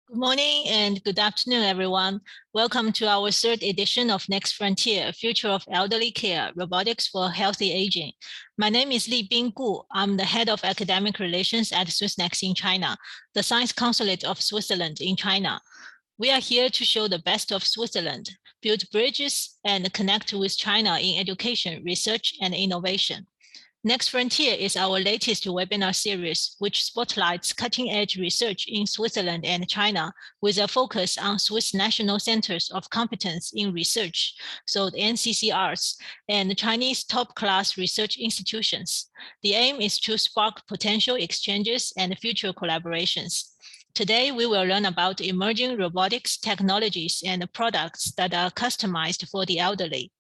Good morning and good afternoon, everyone. Welcome to our third edition of nexFrontier, Future of Elderly Care, Robotics for Healthy Aging. My name is Li Binggu. I'm the head of academic relations at SwissNex in China, the Science Consulate of Switzerland in China. We are here to show the best of Switzerland, build bridges, and connect with China in education, research, and innovation. nexFrontier is our latest webinar series, which spotlights cutting-edge research in Switzerland and China with a focus on Swiss National Centers of Competence in Research, so the NCCRs, and Chinese top-class research institutions. The aim is to spark potential exchanges and future collaborations. Today, we will learn about emerging robotics technologies and products that are customized for the elderly.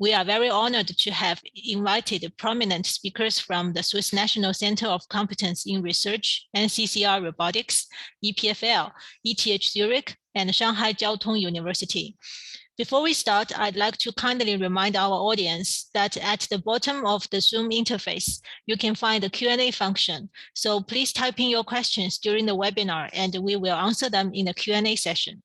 We are very honored to have invited prominent speakers from the Swiss National Center of Competence in Research, NCCR Robotics, EPFL, ETH Zurich, and Shanghai Jiao Tong University. Before we start, I'd like to kindly remind our audience that at the bottom of the Zoom interface, you can find the Q&A function. So please type in your questions during the webinar and we will answer them in the Q&A session.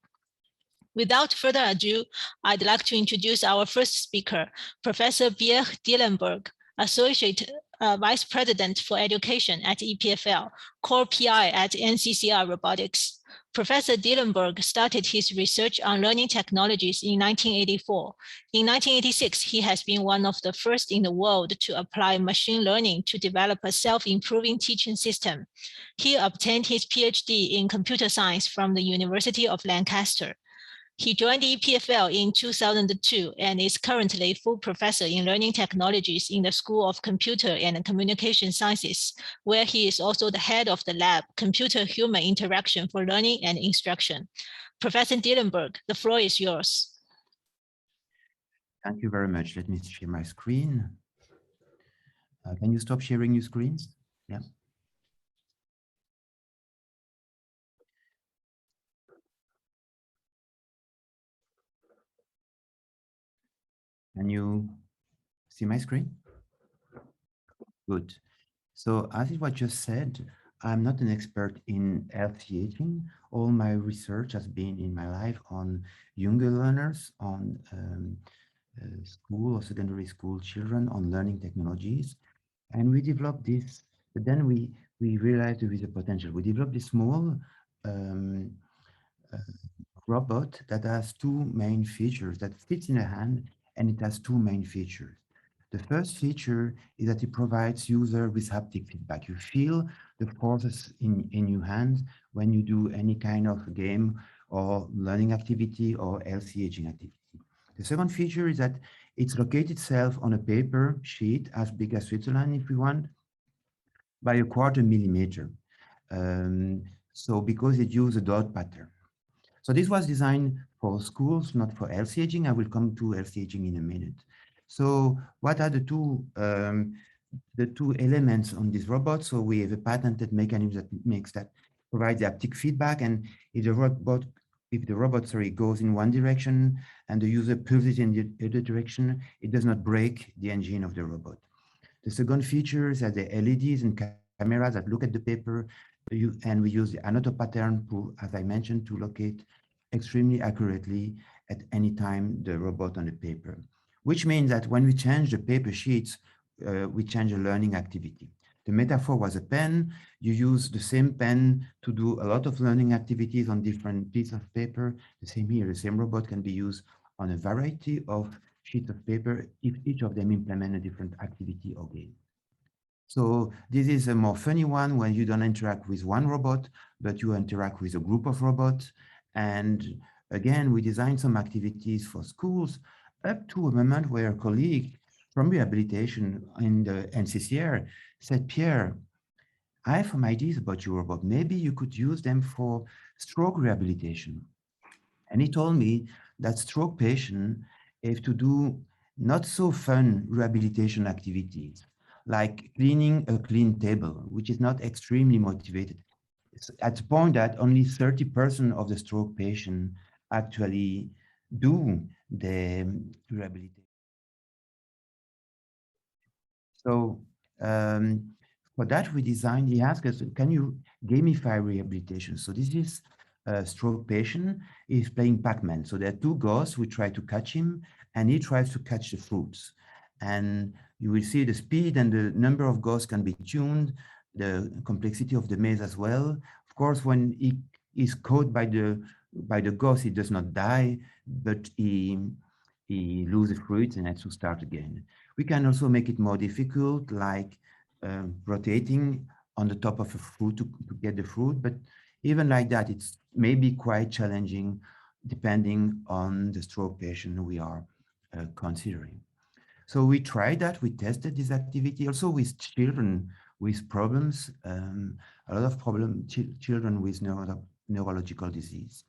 Without further ado, I'd like to introduce our first speaker, Professor Pierre Dillenburg, Associate Vice President for Education at EPFL, Core PI at NCCR Robotics. Professor Dillenburg started his research on learning technologies in 1984. In 1986, he has been one of the first in the world to apply machine learning to develop a self-improving teaching system. He obtained his PhD in computer science from the University of Lancaster. He joined EPFL in 2002 and is currently full professor in learning technologies in the School of Computer and Communication Sciences, where he is also the head of the lab, Computer-Human Interaction for Learning and Instruction. Professor Dillenburg, the floor is yours. Thank you very much. Let me share my screen. Can you stop sharing your screens? Yeah. Can you see my screen? Good. So as it was just said, I'm not an expert in healthy aging. All my research has been in my life on younger learners, on school or secondary school children, on learning technologies. And we developed this, but then we realized there is a potential. We developed this small robot that has two main features, that fits in a hand, and it has two main features. The first feature is that it provides user with haptic feedback. You feel the forces in your hands when you do any kind of game or learning activity or healthy aging activity. The second feature is that it's located itself on a paper sheet as big as Switzerland, if we want, by a 1/4 millimeter. So because it uses a dot pattern. So this was designed for schools, not for healthy aging. I will come to healthy aging in a minute. So what are the two elements on this robot? So we have a patented mechanism that provides the haptic feedback, and if the robot goes in one direction and the user pulls it in the other direction, it does not break the engine of the robot. The second feature is that the LEDs and cameras that look at the paper, and we use the another pattern, as I mentioned, to locate extremely accurately at any time the robot on the paper, which means that when we change the paper sheets, we change the learning activity. The metaphor was a pen. You use the same pen to do a lot of learning activities on different pieces of paper. The same here, the same robot can be used on a variety of sheets of paper if each of them implement a different activity or game. So this is a more funny one when you don't interact with one robot, but you interact with a group of robots. And again, we designed some activities for schools up to a moment where a colleague from rehabilitation in the NCCR said, Pierre, I have some ideas about your robot. Maybe you could use them for stroke rehabilitation. And he told me that stroke patients have to do not so fun rehabilitation activities, like cleaning a clean table, which is not extremely motivated. It's at the point that only 30% of the stroke patients actually do the rehabilitation. So for that, we designed, he asked us, can you gamify rehabilitation? So this is stroke patient is playing Pac-Man. So there are two ghosts who try to catch him, and he tries to catch the fruits. And you will see the speed and the number of ghosts can be tuned, the complexity of the maze as well. Of course, when he is caught by the ghost, he does not die, but he loses fruits and has to start again. We can also make it more difficult, like rotating on the top of a fruit to get the fruit, but even like that, it's maybe quite challenging depending on the stroke patient we are considering. So we tried that, we tested this activity also with children with problems, a lot of children with neurological disease.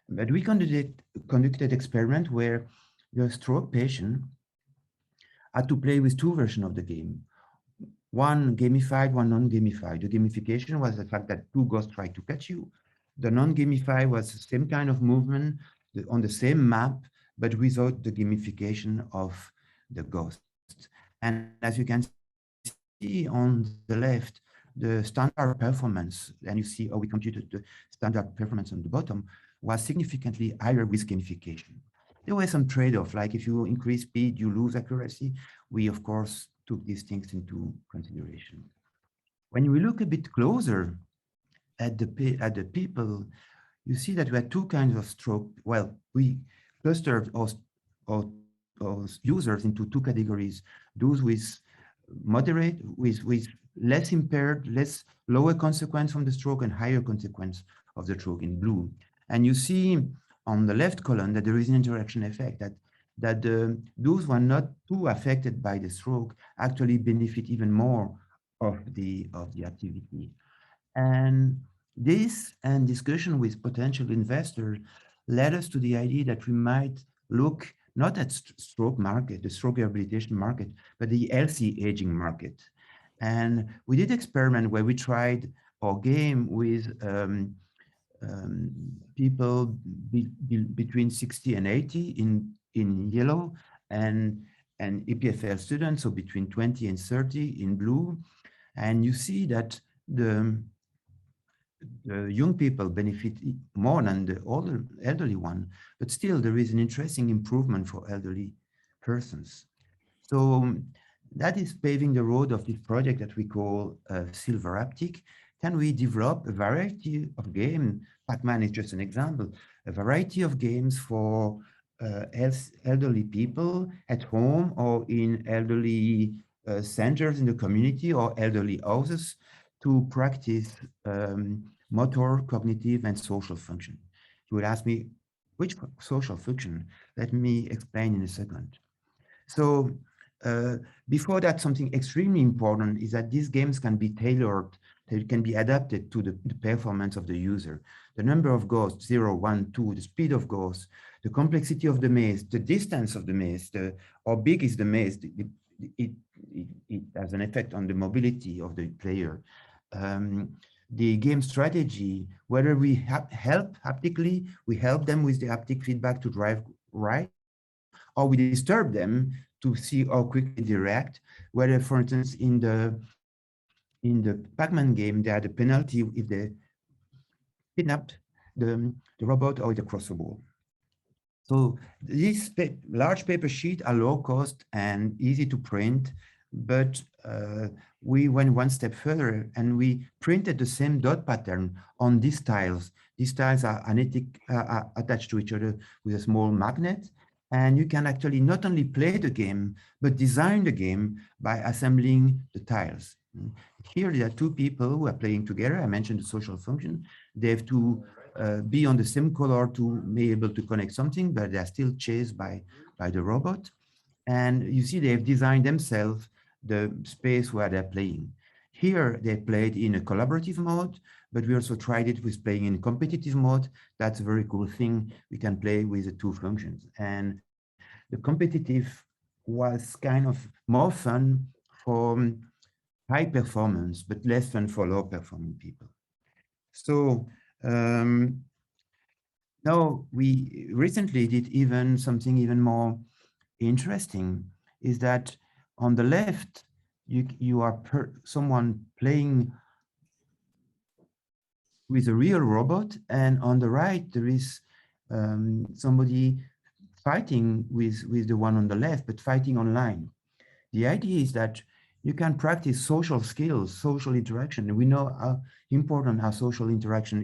But we conducted experiment where the stroke patient had to play with two versions of the game. One gamified, one non-gamified. The gamification was the fact that two ghosts tried to catch you. The non-gamified was the same kind of movement on the same map, but without the gamification of the ghosts. And as you can see on the left, the standard performance, and you see how we computed the standard performance on the bottom, was significantly higher with gamification. There were some trade-off, like if you increase speed, you lose accuracy. We, of course, took these things into consideration. When we look a bit closer at the people, you see that we had two kinds of stroke. Well, we clustered our users into two categories: those with moderate, with less impaired, lower consequence from the stroke, and higher consequence of the stroke in blue. And you see on the left column that there is an interaction effect, that those who are not too affected by the stroke actually benefit even more of the activity. And this and discussion with potential investors led us to the idea that we might look not at stroke market, the stroke rehabilitation market, but the healthy aging market. And we did experiment where we tried our game with people between 60 and 80 in yellow, and EPFL students, so between 20 and 30 in blue. And you see that the young people benefit more than the older elderly one, but still there is an interesting improvement for elderly persons. So that is paving the road of this project that we call Silver Haptic. Can we develop a variety of games? Pac-Man is just an example, a variety of games for elderly people at home or in elderly centers in the community or elderly houses to practice motor, cognitive, and social function. You would ask me, which social function? Let me explain in a second. So before that, something extremely important is that these games can be tailored, they can be adapted to the performance of the user. The number of ghosts, 0, 1, 2, the speed of ghosts, the complexity of the maze, the distance of the maze, how big is the maze, it has an effect on the mobility of the player. The game strategy, whether we help haptically, we help them with the haptic feedback to drive right, or we disturb them to see how quickly they react. Whether, for instance, in the Pac-Man game, they had a penalty if they kidnapped the robot or the cross ball. So these large paper sheets are low cost and easy to print, but we went one step further and we printed the same dot pattern on these tiles. These tiles are attached to each other with a small magnet. And you can actually not only play the game, but design the game by assembling the tiles. Here, there are two people who are playing together. I mentioned the social function. They have to be on the same color to be able to connect something, but they're still chased by the robot. And you see, they have designed themselves the space where they're playing. Here, they played in a collaborative mode, but we also tried it with playing in competitive mode. That's a very cool thing. We can play with the two functions. And the competitive was kind of more fun for high performance, but less fun for low performing people. So now we recently did even something even more interesting, is that on the left, you are someone playing with a real robot, and on the right there is somebody fighting with the one on the left, but fighting online. The idea is that you can practice social skills, social interaction. And we know how important are social interaction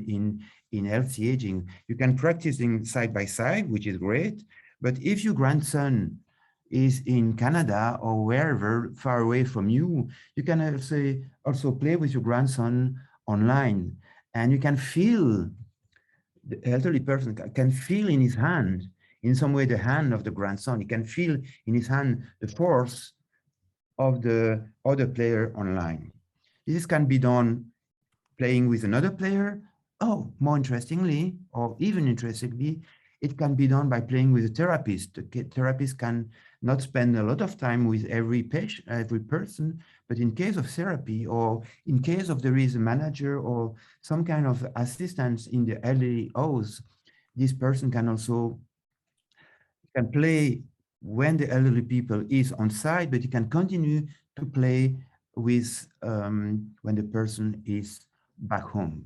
in healthy aging. You can practice in side by side, which is great. But if your grandson is in Canada or wherever far away from you, you can also play with your grandson online, and you can feel, the elderly person can feel in his hand, in some way, the hand of the grandson. He can feel in his hand the force of the other player online. This can be done playing with another player. Oh, more interestingly, or even interestingly, it can be done by playing with a therapist. The therapist can not spend a lot of time with every patient, every person, but in case of therapy, or in case of there is a manager or some kind of assistance in the elderly house, this person can also play when the elderly people is on site, but you can continue to play with when the person is back home.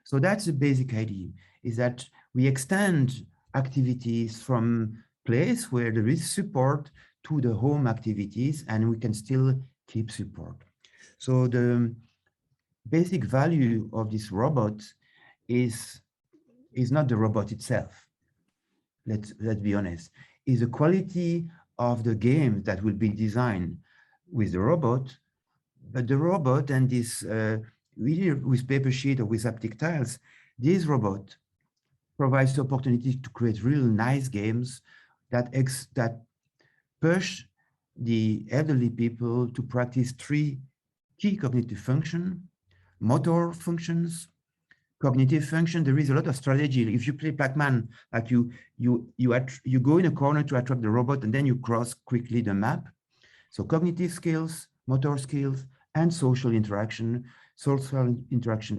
So that's the basic idea, is that we extend activities from place where there is support to the home activities, and we can still keep support. So the basic value of this robot is not the robot itself. Let's be honest, is the quality of the game that will be designed with the robot. But the robot and this, really with paper sheet or with haptic tiles, this robot provides the opportunity to create real nice games that push the elderly people to practice 3 key cognitive functions: motor functions, cognitive function. There is a lot of strategy. If you play Pac-Man, like you go in a corner to attract the robot, and then you cross quickly the map. So cognitive skills, motor skills, and social interaction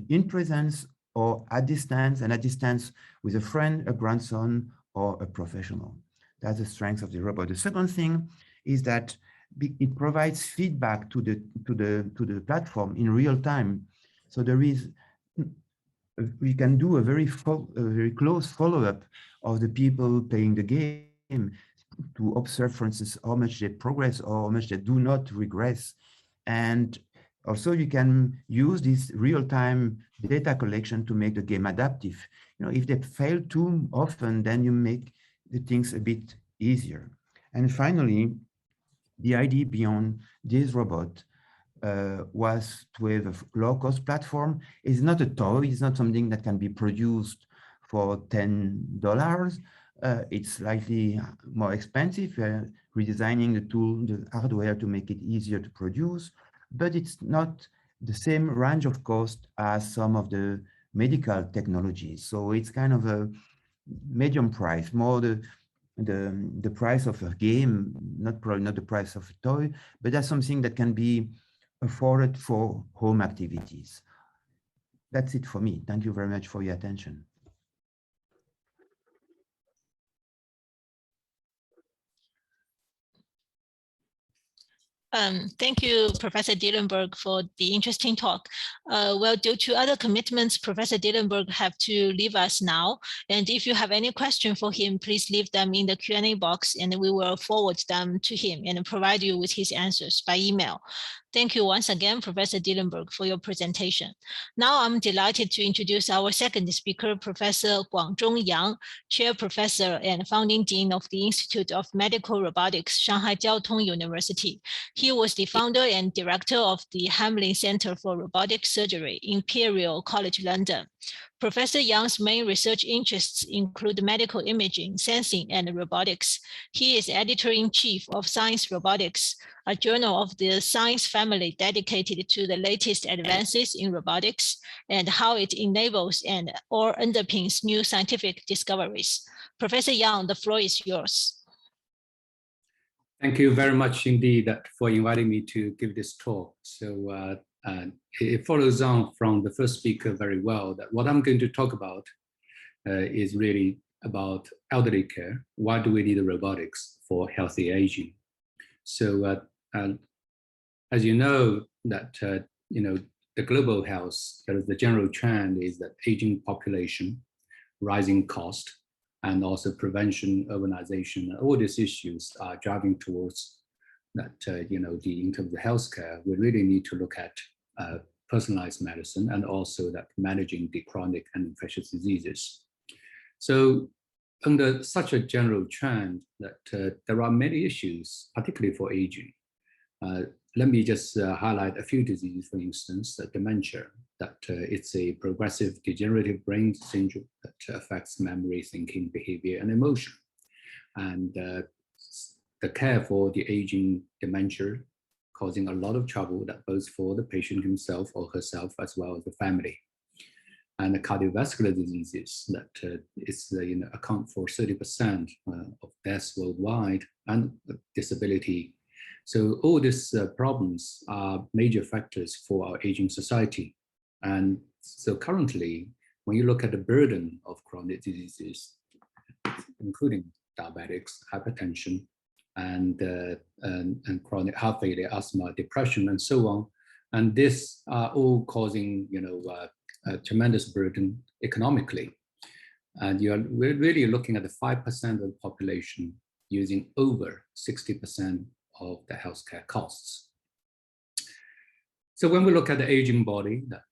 in presence or at distance, and at distance with a friend, a grandson, or a professional. That's the strength of the robot. The second thing is that it provides feedback to the platform in real time. So there is, we can do a very close follow-up of the people playing the game to observe, for instance, how much they progress or how much they do not regress. And also you can use this real-time data collection to make the game adaptive. You know, if they fail too often, then you make the things a bit easier. And finally, the idea beyond this robot was to have a low-cost platform. It's not a toy. It's not something that can be produced for $10. It's slightly more expensive, redesigning the tool, the hardware to make it easier to produce, but it's not the same range of cost as some of the medical technologies. So it's kind of a medium price, more the price of a game, probably not the price of a toy, but that's something that can be afforded for home activities. That's it for me. Thank you very much for your attention. Thank you, Professor Dillenberg, for the interesting talk. Well, due to other commitments, Professor Dillenberg have to leave us now. And if you have any question for him, please leave them in the Q&A box, and we will forward them to him and provide you with his answers by email. Thank you once again, Professor Dillenberg, for your presentation. Now I'm delighted to introduce our second speaker, Professor Guangzhong Yang, Chair Professor and Founding Dean of the Institute of Medical Robotics, Shanghai Jiao Tong University. He was the founder and director of the National Center for Robotic Surgery, Imperial College London. Professor Yang's main research interests include medical imaging, sensing, and robotics. He is editor-in-chief of Science Robotics, a journal of the science family dedicated to the latest advances in robotics and how it enables or underpins new scientific discoveries. Professor Yang, the floor is yours. Thank you very much indeed for inviting me to give this talk. So it follows on from the first speaker very well, that what I'm going to talk about is really about elderly care. Why do we need robotics for healthy aging? So as you know, that the the global health, there is the general trend is that aging population, rising cost, and also prevention, urbanization, all these issues are driving towards that, in terms of healthcare, we really need to look at personalized medicine and also that managing the chronic and infectious diseases. So under such a general trend that there are many issues, particularly for aging. Let me just highlight a few diseases, for instance, dementia, that it's a progressive degenerative brain syndrome that affects memory, thinking, behavior, and emotion. And the care for the aging dementia causing a lot of trouble, that both for the patient himself or herself, as well as the family. And the cardiovascular diseases that account for 30% of deaths worldwide, and disability. So all these problems are major factors for our aging society. And so currently, when you look at the burden of chronic diseases, including diabetics, hypertension, and chronic heart failure, asthma, depression, and so on, and this are all causing a tremendous burden economically. And we're really looking at the 5% of the population using over 60% of the healthcare costs. So when we look at the aging body, that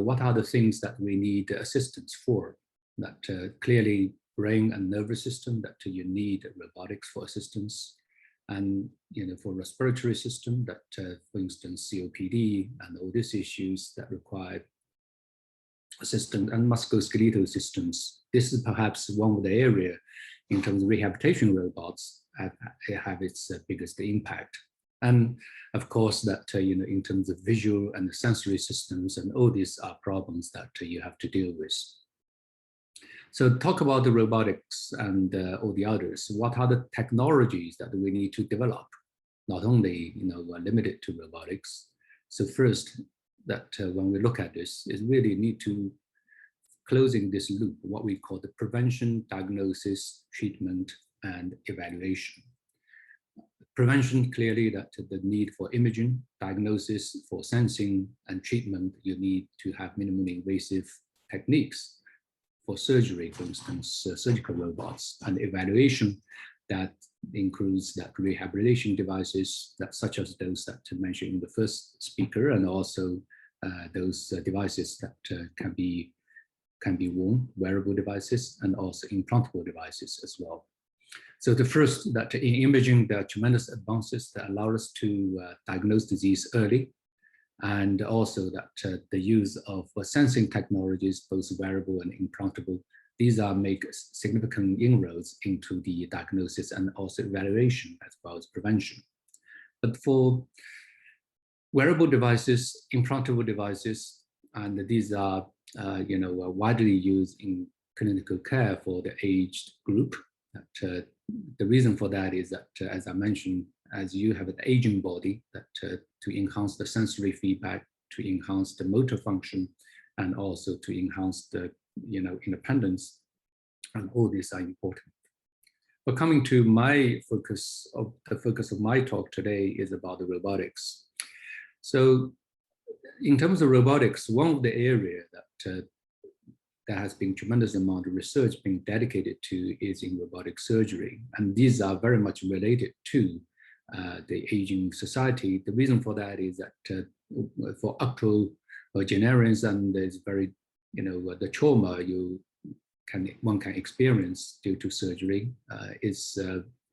what are the things that we need assistance for? That clearly brain and nervous system, that you need robotics for assistance, and for respiratory system, that for instance COPD and all these issues that require assistance, and musculoskeletal systems. This is perhaps one of the area in terms of rehabilitation robots have its biggest impact. And of course that, in terms of visual and sensory systems, and all these are problems that you have to deal with. So talk about the robotics and all the others. What are the technologies that we need to develop? Not only, limited to robotics. So first, that when we look at this, is really need to closing this loop, what we call the prevention, diagnosis, treatment, and evaluation. Prevention, clearly that the need for imaging, diagnosis, for sensing, and treatment, you need to have minimally invasive techniques. For surgery, for instance, surgical robots, and evaluation, that includes that rehabilitation devices, that such as those that I mentioned in the first speaker, and also those devices that can be worn, wearable devices, and also implantable devices as well. So the first, that in imaging, there are tremendous advances that allow us to diagnose disease early, and also that the use of sensing technologies, both wearable and implantable, these make significant inroads into the diagnosis and also evaluation, as well as prevention. But for wearable devices, implantable devices, and these are widely used in clinical care for the aged group. That, the reason for that is that, as I mentioned, as you have an aging body, that to enhance the sensory feedback, to enhance the motor function, and also to enhance the independence, and all these are important. But coming to my focus of my talk today is about the robotics. So in terms of robotics, one of the areas that there has been tremendous amount of research being dedicated to is in robotic surgery. And these are very much related to the aging society. The reason for that is that for octogenarians, and there's very, the trauma one can experience due to surgery is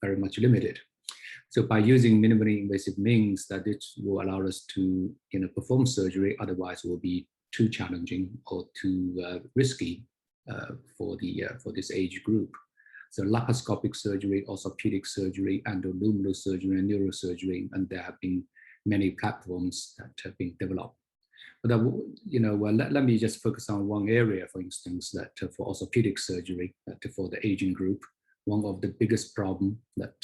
very much limited. So by using minimally invasive means, that it will allow us to perform surgery, otherwise it will be too challenging or too risky for this age group. So laparoscopic surgery, orthopedic surgery, endoluminal surgery, and neurosurgery, and there have been many platforms that have been developed. But let me just focus on one area, for instance, that for orthopedic surgery, that for the aging group, one of the biggest problem that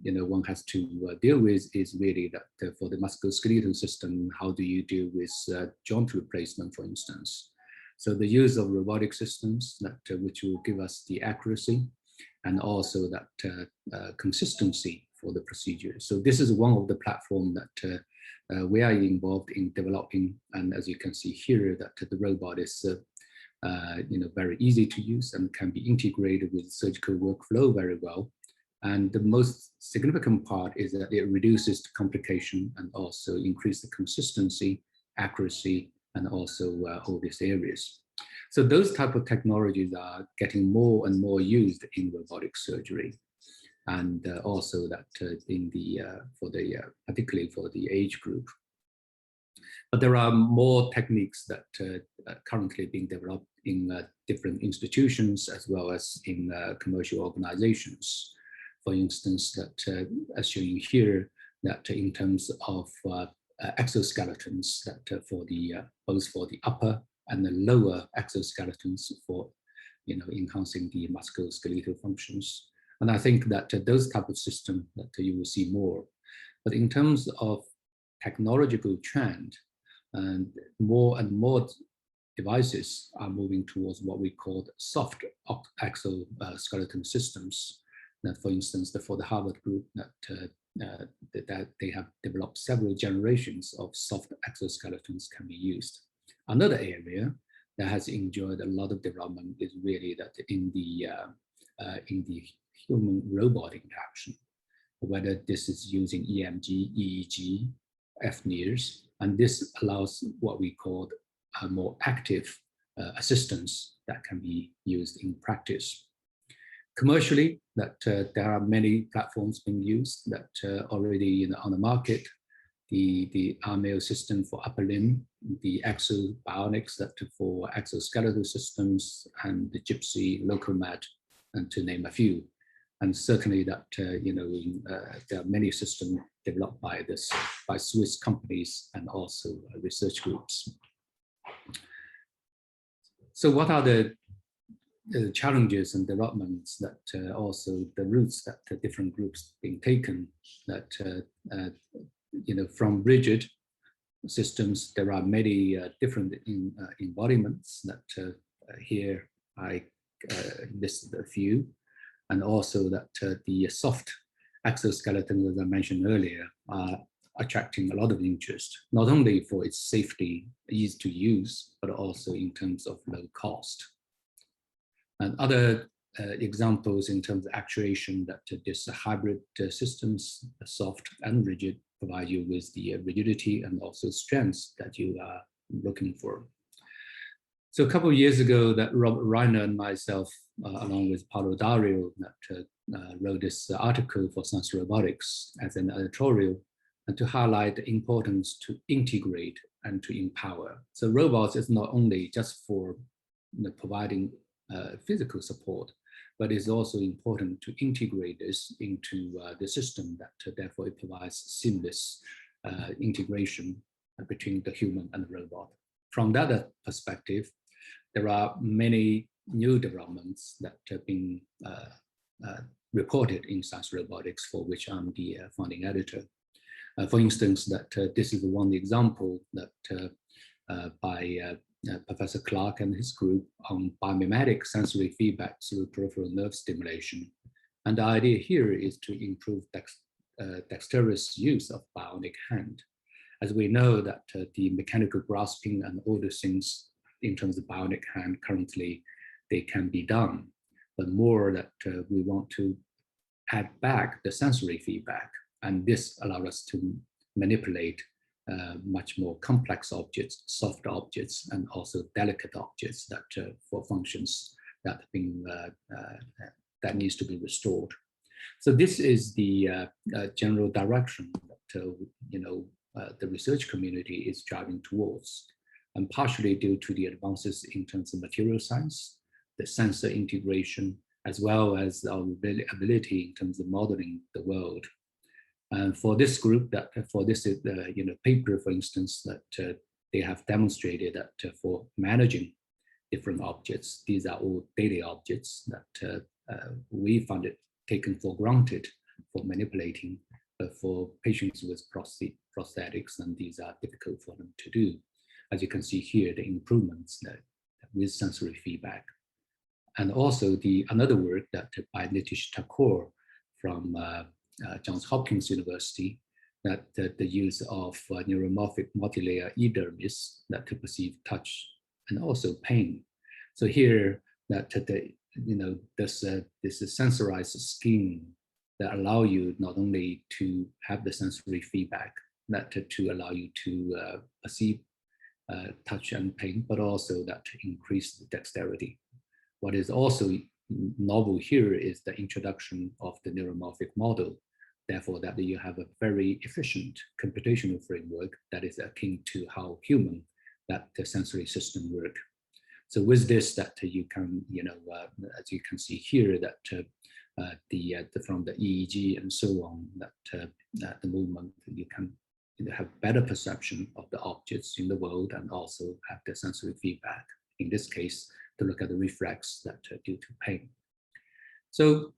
one has to deal with is really that for the musculoskeletal system, how do you deal with joint replacement, for instance? So the use of robotic systems that which will give us the accuracy and also that consistency for the procedure. So this is one of the platforms that We are involved in developing, and as you can see here, that the robot is very easy to use and can be integrated with surgical workflow very well. And the most significant part is that it reduces the complication and also increase the consistency, accuracy, and also all these areas. So those type of technologies are getting more and more used in robotic surgery, and also that in the particularly for the age group. But there are more techniques that are currently being developed in different institutions as well as in commercial organizations. For instance, that as shown here, that in terms of exoskeletons, that for the both for the upper and the lower exoskeletons for enhancing the musculoskeletal functions. And I think that those type of systems that you will see more. But in terms of technological trend, and more devices are moving towards what we call soft exoskeleton systems. That, for instance, for the Harvard group, that they have developed several generations of soft exoskeletons can be used. Another area that has enjoyed a lot of development is really that in the human-robot interaction, whether this is using EMG, EEG, FNIRS, and this allows what we call a more active assistance that can be used in practice. Commercially, that there are many platforms being used that already on the market. The RML system for upper limb, the Exo Bionics that for exoskeletal systems, and the Gypsy, Locomat, and to name a few. And certainly that there are many systems developed by Swiss companies and also research groups. So what are the challenges and developments that also the routes that the different groups being taken, that from rigid systems, there are many different embodiments that here I listed a few, and also that the soft exoskeleton, as I mentioned earlier, are attracting a lot of interest, not only for its safety, ease to use, but also in terms of low cost. And other examples in terms of actuation, that this hybrid systems, soft and rigid, provide you with the rigidity and also strengths that you are looking for. So a couple of years ago, that Robert Reiner and myself, along with Paulo Dario, that wrote this article for Science Robotics as an editorial, and to highlight the importance to integrate and to empower. So robots is not only just for providing physical support, but it's also important to integrate this into the system, that therefore it provides seamless integration between the human and the robot. From that perspective, there are many new developments that have been reported in Science Robotics, for which I'm the founding editor. For instance, that this is one example that by Professor Clark and his group on biomimetic sensory feedback through peripheral nerve stimulation. And the idea here is to improve dexterous use of bionic hand. As we know that the mechanical grasping and all the things in terms of bionic hand currently, they can be done, but more that we want to add back the sensory feedback. And this allows us to manipulate much more complex objects, soft objects, and also delicate objects that for functions that that needs to be restored. So this is the general direction that the research community is driving towards, and partially due to the advances in terms of material science, the sensor integration, as well as our ability in terms of modeling the world. And for this group, that for this paper, for instance, that they have demonstrated that for managing different objects, these are all daily objects that we found it taken for granted for manipulating, but for patients with prosthetics, and these are difficult for them to do. As you can see here, the improvements that with sensory feedback. And also another work that by Nitish Thakur from Johns Hopkins University, that the use of neuromorphic multilayer epidermis that to perceive touch and also pain. So here that this is sensorized skin that allow you not only to have the sensory feedback that to allow you to perceive touch and pain, but also that to increase the dexterity. What is also novel here is the introduction of the neuromorphic model. Therefore, that you have a very efficient computational framework that is akin to how human that the sensory system work. So with this, that you can, as you can see here, that from the EEG and so on, that the movement, you can have better perception of the objects in the world and also have the sensory feedback. In this case, to look at the reflex that due to pain. So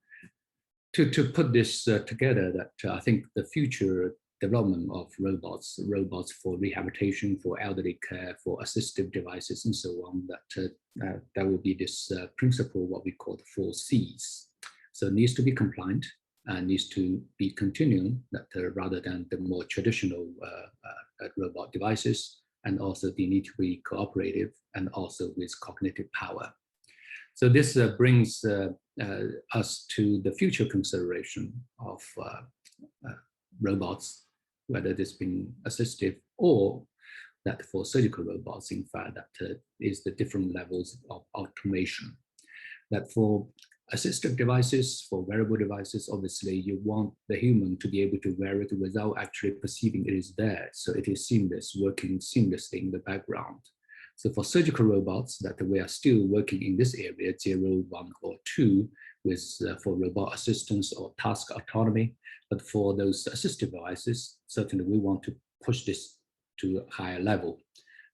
to put this together, that I think the future development of robots for rehabilitation, for elderly care, for assistive devices, and so on, that will be this principle, what we call the 4 C's. So it needs to be compliant and needs to be continuing, that rather than the more traditional robot devices, and also they need to be cooperative and also with cognitive power. So this brings us to the future consideration of robots, whether this being assistive or that for surgical robots, in fact, that is the different levels of automation. That for assistive devices, for wearable devices, obviously you want the human to be able to wear it without actually perceiving it is there. So it is seamless, working seamlessly in the background. So for surgical robots, that we are still working in this area, 0, 1, or 2, with for robot assistance or task autonomy. But for those assistive devices, certainly we want to push this to a higher level,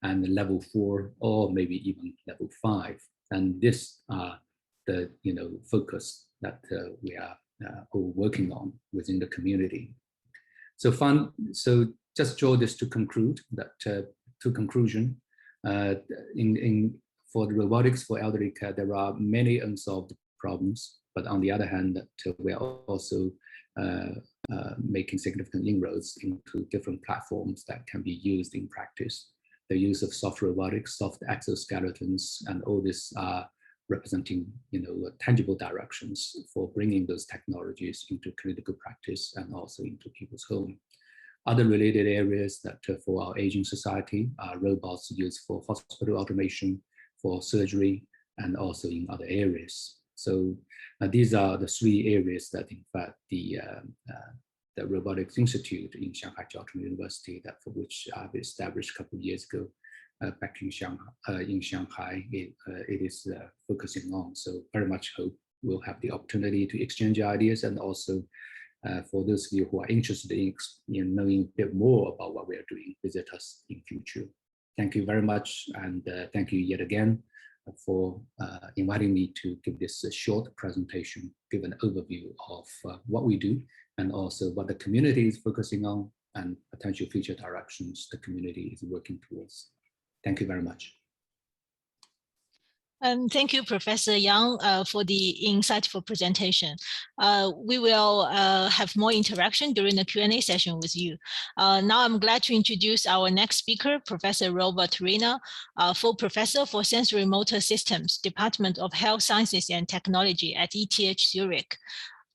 and level 4 or maybe even level 5. And this are the focus that we are all working on within the community. So just draw this to conclude that to conclusion. For the robotics for elderly care, there are many unsolved problems, but on the other hand, we are also making significant inroads into different platforms that can be used in practice. The use of soft robotics, soft exoskeletons, and all this are representing tangible directions for bringing those technologies into clinical practice and also into people's home. Other related areas that for our aging society are robots used for hospital automation, for surgery, and also in other areas. So these are the 3 areas that, in fact, the Robotics Institute in Shanghai Jiao University, that for which I've established a couple of years ago, back in Shanghai, it is focusing on. So very much hope we'll have the opportunity to exchange ideas, and also for those of you who are interested in knowing a bit more about what we are doing, visit us in future. Thank you very much, and thank you yet again for inviting me to give this short presentation, give an overview of what we do, and also what the community is focusing on, and potential future directions the community is working towards. Thank you very much. Thank you, Professor Yang, for the insightful presentation. We will have more interaction during the Q&A session with you. Now I'm glad to introduce our next speaker, Professor Rover Sojourner, full professor for sensory motor systems, Department of Health Sciences and Technology at ETH Zurich.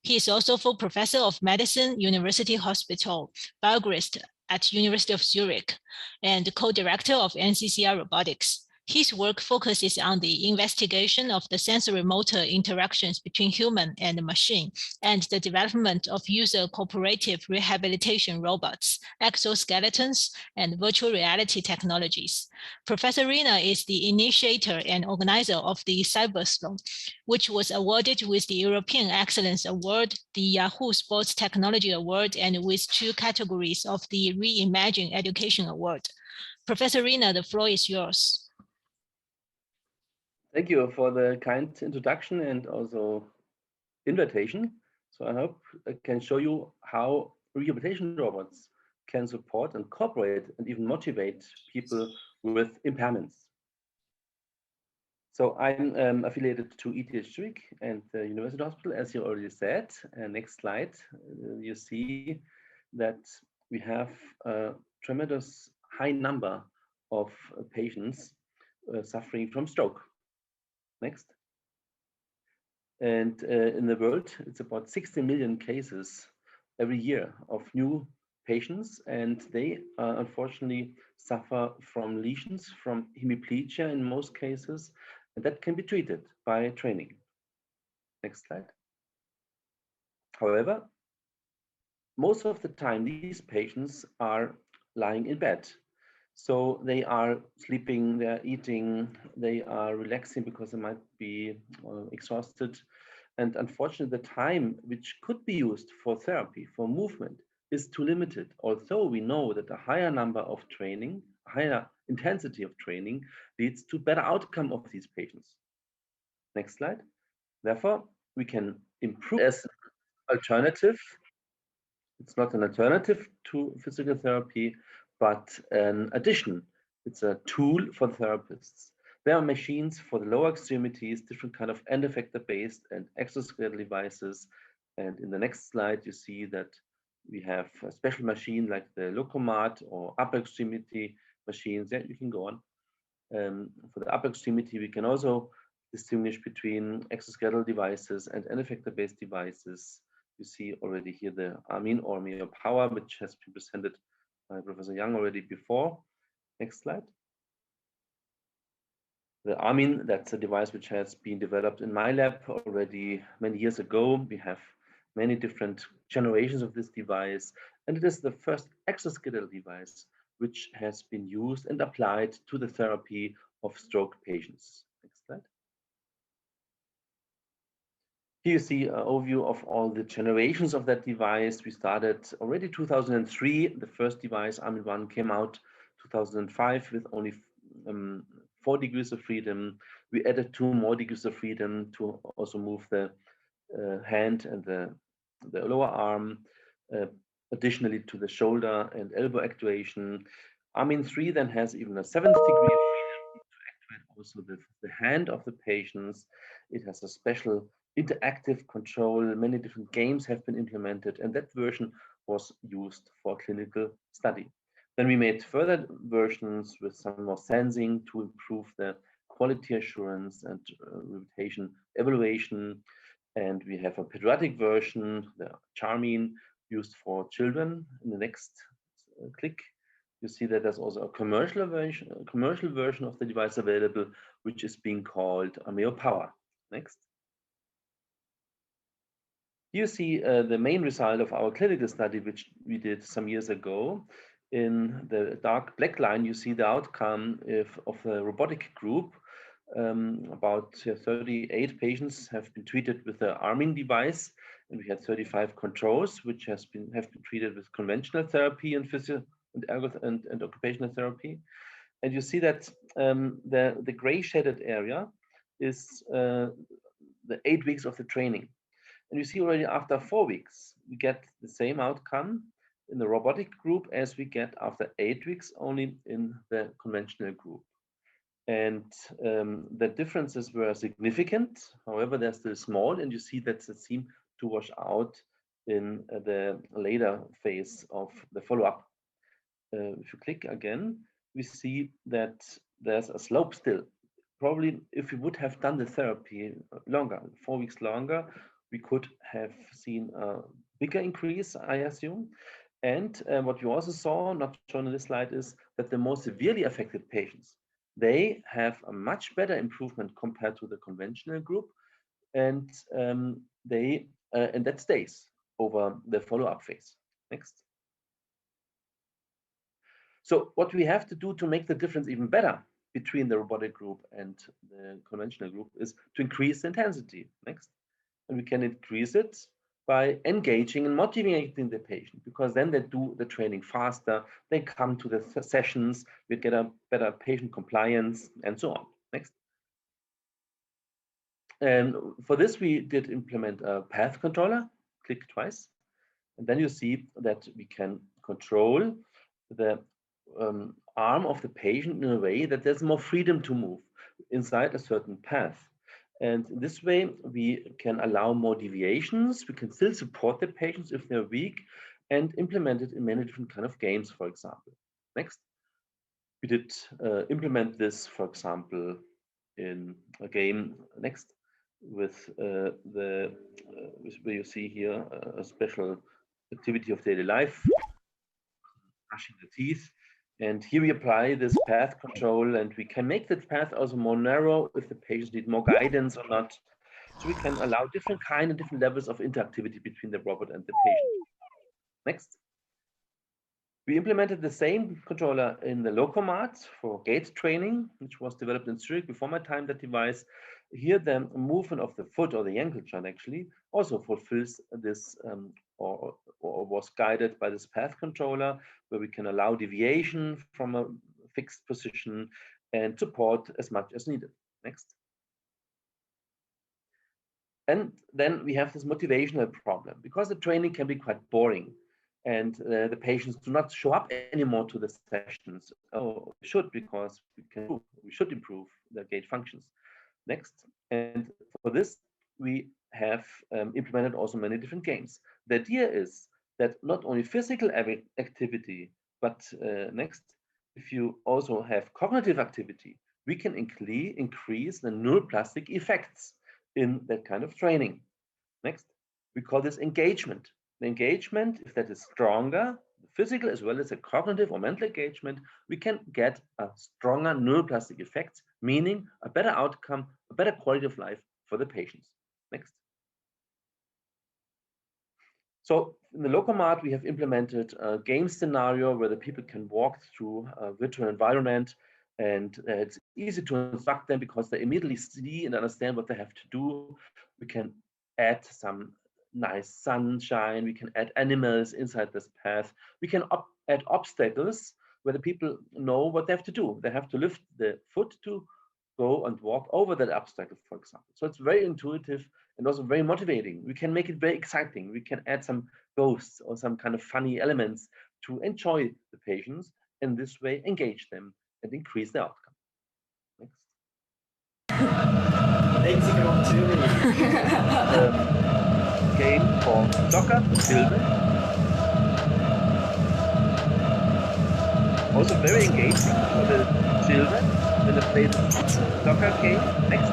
He is also full professor of medicine, University Hospital, Biogrist at University of Zurich, and co-director of NCCR Robotics. His work focuses on the investigation of the sensory motor interactions between human and machine, and the development of user cooperative rehabilitation robots, exoskeletons, and virtual reality technologies. Professor Rina is the initiator and organizer of the Cyberslon, which was awarded with the European Excellence Award, the Yahoo Sports Technology Award, and with 2 categories of the Reimagine Education Award. Professor Rina, the floor is yours. Thank you for the kind introduction and also invitation. So I hope I can show you how rehabilitation robots can support and cooperate and even motivate people with impairments. So I'm affiliated to ETH Zurich and the University Hospital, as you already said. Next slide, you see that we have a tremendous high number of patients suffering from stroke. Next. And in the world, it's about 60 million cases every year of new patients, and they unfortunately suffer from lesions, from hemiplegia in most cases, and that can be treated by training. Next slide. However, most of the time, these patients are lying in bed. So they are sleeping, they are eating, they are relaxing because they might be exhausted. And unfortunately, the time which could be used for therapy, for movement, is too limited. Although we know that a higher number of training, higher intensity of training leads to better outcome of these patients. Next slide. Therefore, we can improve as alternative. It's not an alternative to physical therapy, but an addition. It's a tool for therapists. There are machines for the lower extremities, different kind of end effector-based and exoskeletal devices. And in the next slide, you see that we have a special machine like the Locomat or upper extremity machines. Yeah, you can go on. For the upper extremity, we can also distinguish between exoskeletal devices and end effector-based devices. You see already here the Armin or Mio Power, which has been presented by Professor Young already before. Next slide. The Armin, that's a device which has been developed in my lab already many years ago. We have many different generations of this device, and it is the first exoskeletal device which has been used and applied to the therapy of stroke patients. Next slide. Here you see an overview of all the generations of that device. We started already 2003. The first device, Armin 1, came out 2005 with only 4 degrees of freedom. We added 2 more degrees of freedom to also move the hand and the lower arm, additionally to the shoulder and elbow actuation. Armin 3 then has even a 7th degree of freedom to actuate also the hand of the patients. It has a special interactive control. Many different games have been implemented, and that version was used for clinical study. Then we made further versions with some more sensing to improve the quality assurance and rehabilitation evaluation. And we have a pediatric version, the Charmin, used for children. In the next click, you see that there's also a commercial version of the device available, which is being called Mio Power. Next. You see the main result of our clinical study, which we did some years ago. In the dark black line, you see the outcome of the robotic group. About 38 patients have been treated with the Armin device, and we had 35 controls, which have been treated with conventional therapy and physical and occupational therapy. And you see that the gray shaded area is the 8 weeks of the training. And you see already after 4 weeks, we get the same outcome in the robotic group as we get after 8 weeks only in the conventional group. And the differences were significant. However, they're still small, and you see that they seem to wash out in the later phase of the follow-up. If you click again, we see that there's a slope still. Probably if we would have done the therapy longer, 4 weeks longer, we could have seen a bigger increase, I assume. And what you also saw, not shown in this slide, is that the most severely affected patients, they have a much better improvement compared to the conventional group, and that stays over the follow-up phase. Next. So what we have to do to make the difference even better between the robotic group and the conventional group is to increase the intensity. Next. And we can increase it by engaging and motivating the patient, because then they do the training faster, they come to the sessions, we get a better patient compliance, and so on. Next. And for this, we did implement a path controller. Click twice. And then you see that we can control the arm of the patient in a way that there's more freedom to move inside a certain path. And this way, we can allow more deviations. We can still support the patients if they're weak, and implemented in many different kind of games, for example. Next, we did implement this, for example, in a game. Next, with where you see here a special activity of daily life, brushing the teeth. And here we apply this path control, and we can make that path also more narrow if the patients need more guidance or not. So we can allow different kind and different levels of interactivity between the robot and the patient. Next. We implemented the same controller in the Locomat for gait training, which was developed in Zurich before my time, that device. Here, the movement of the foot or the ankle joint actually also fulfills this or was guided by this path controller, where we can allow deviation from a fixed position and support as much as needed. Next. And then we have this motivational problem, because the training can be quite boring and the patients do not show up anymore to the sessions. Oh, we should, because we should improve their gait functions. Next, and for this, we have implemented also many different games. The idea is that not only physical activity, but next, if you also have cognitive activity, we can increase the neuroplastic effects in that kind of training. Next, we call this engagement. The engagement, if that is stronger, physical as well as a cognitive or mental engagement, we can get a stronger neuroplastic effect, meaning a better outcome, a better quality of life for the patients. Next. So in the Locomat, we have implemented a game scenario where the people can walk through a virtual environment, and it's easy to instruct them because they immediately see and understand what they have to do. We can add some nice sunshine, we can add animals inside this path, we can add obstacles where the people know what they have to do. They have to lift the foot to go and walk over that obstacle, for example. So it's very intuitive and also very motivating. We can make it very exciting. We can add some ghosts or some kind of funny elements to enjoy the patients, and this way engage them and increase the outcome. Next. Game for soccer children. Also very engaging for the children when they play the soccer game. Next,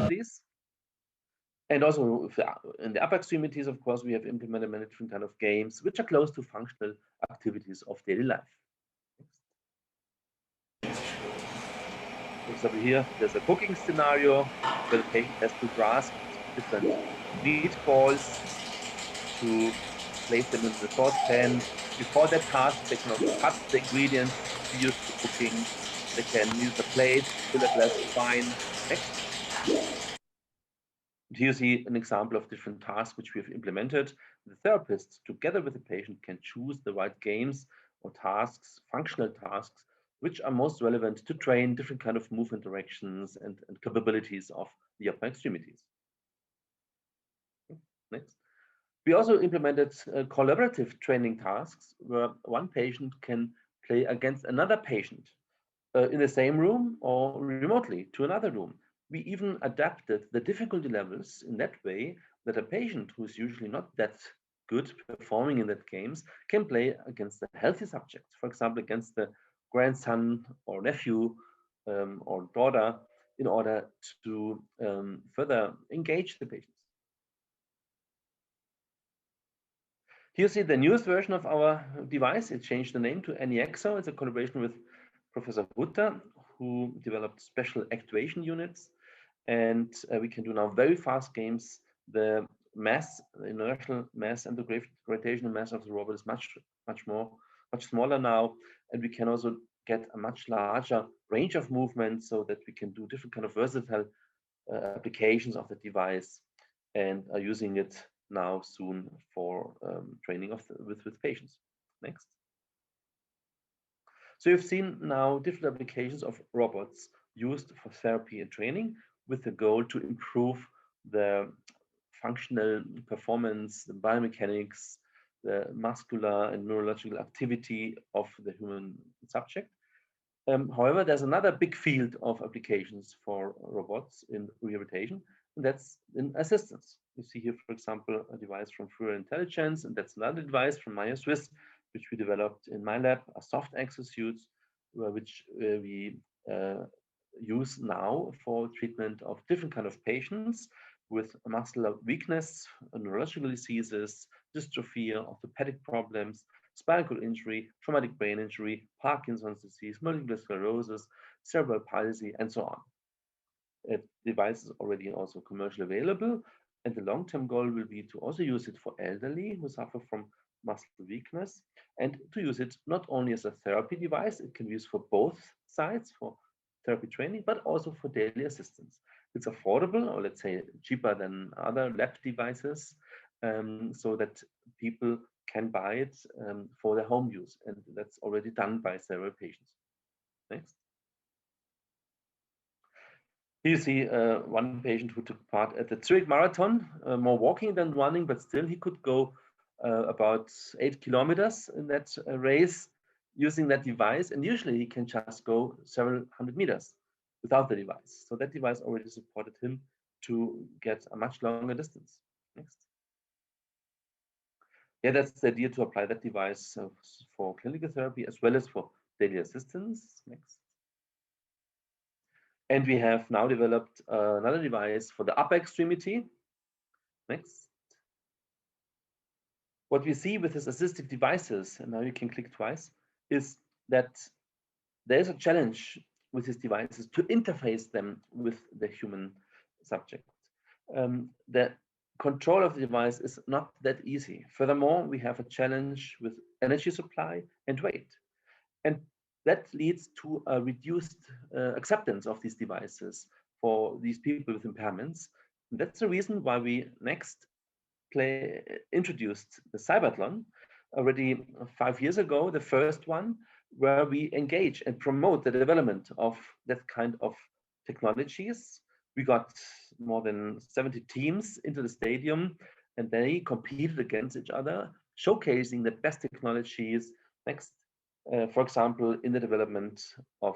please. And also in the upper extremities, of course, we have implemented many different kind of games which are close to functional activities of daily life. For example, here there's a cooking scenario where the patient has to grasp different meatballs to place them in the saucepan. Before that task, they can also cut the ingredients to use for cooking. They can use a plate, fill a glass of wine. Next. And here you see an example of different tasks which we have implemented. The therapist, together with the patient, can choose the right games or tasks, functional tasks, which are most relevant to train different kind of movement directions and capabilities of the upper extremities. Next. We also implemented collaborative training tasks where one patient can play against another patient in the same room or remotely to another room. We even adapted the difficulty levels in that way that a patient who's usually not that good performing in that games can play against a healthy subject, for example, against the grandson or nephew or daughter, in order to further engage the patients. Here you see the newest version of our device. It changed the name to NexFrontier. It's a collaboration with Professor Hutter, who developed special actuation units. And we can do now very fast games. The mass, the inertial mass and the gravitational mass of the robot is much smaller now. And we can also get a much larger range of movement so that we can do different kind of versatile applications of the device, and are using it now soon for training with patients. Next. So you've seen now different applications of robots used for therapy and training with the goal to improve the functional performance, the biomechanics, the muscular and neurological activity of the human subject. However, there's another big field of applications for robots in rehabilitation, That's in assistance. You see here, for example, a device from Fluor Intelligence, and that's another device from Maya Swiss, which we developed in my lab, a soft exosuit, which we use now for treatment of different kind of patients with muscular weakness, neurological diseases, dystrophy, orthopedic problems, spinal cord injury, traumatic brain injury, Parkinson's disease, multiple sclerosis, cerebral palsy, and so on. Device is already also commercially available, and the long-term goal will be to also use it for elderly who suffer from muscle weakness, and to use it not only as a therapy device, it can be used for both sides, for therapy training, but also for daily assistance. It's affordable, or let's say cheaper than other lab devices, so that people can buy it for their home use, and that's already done by several patients. Next. Here you see one patient who took part at the Zurich Marathon, more walking than running, but still he could go about 8 kilometers in that race using that device. And usually he can just go several hundred meters without the device. So that device already supported him to get a much longer distance. Next. Yeah, that's the idea, to apply that device for clinical therapy as well as for daily assistance. Next. And we have now developed another device for the upper extremity. Next. What we see with these assistive devices, and now you can click twice, is that there is a challenge with these devices to interface them with the human subject. The control of the device is not that easy. Furthermore, we have a challenge with energy supply and weight. And that leads to a reduced acceptance of these devices for these people with impairments. And that's the reason why we next introduced the Cyberthlon already 5 years ago, the first one, where we engage and promote the development of that kind of technologies. We got more than 70 teams into the stadium, and they competed against each other, showcasing the best technologies. Next. For example, in the development of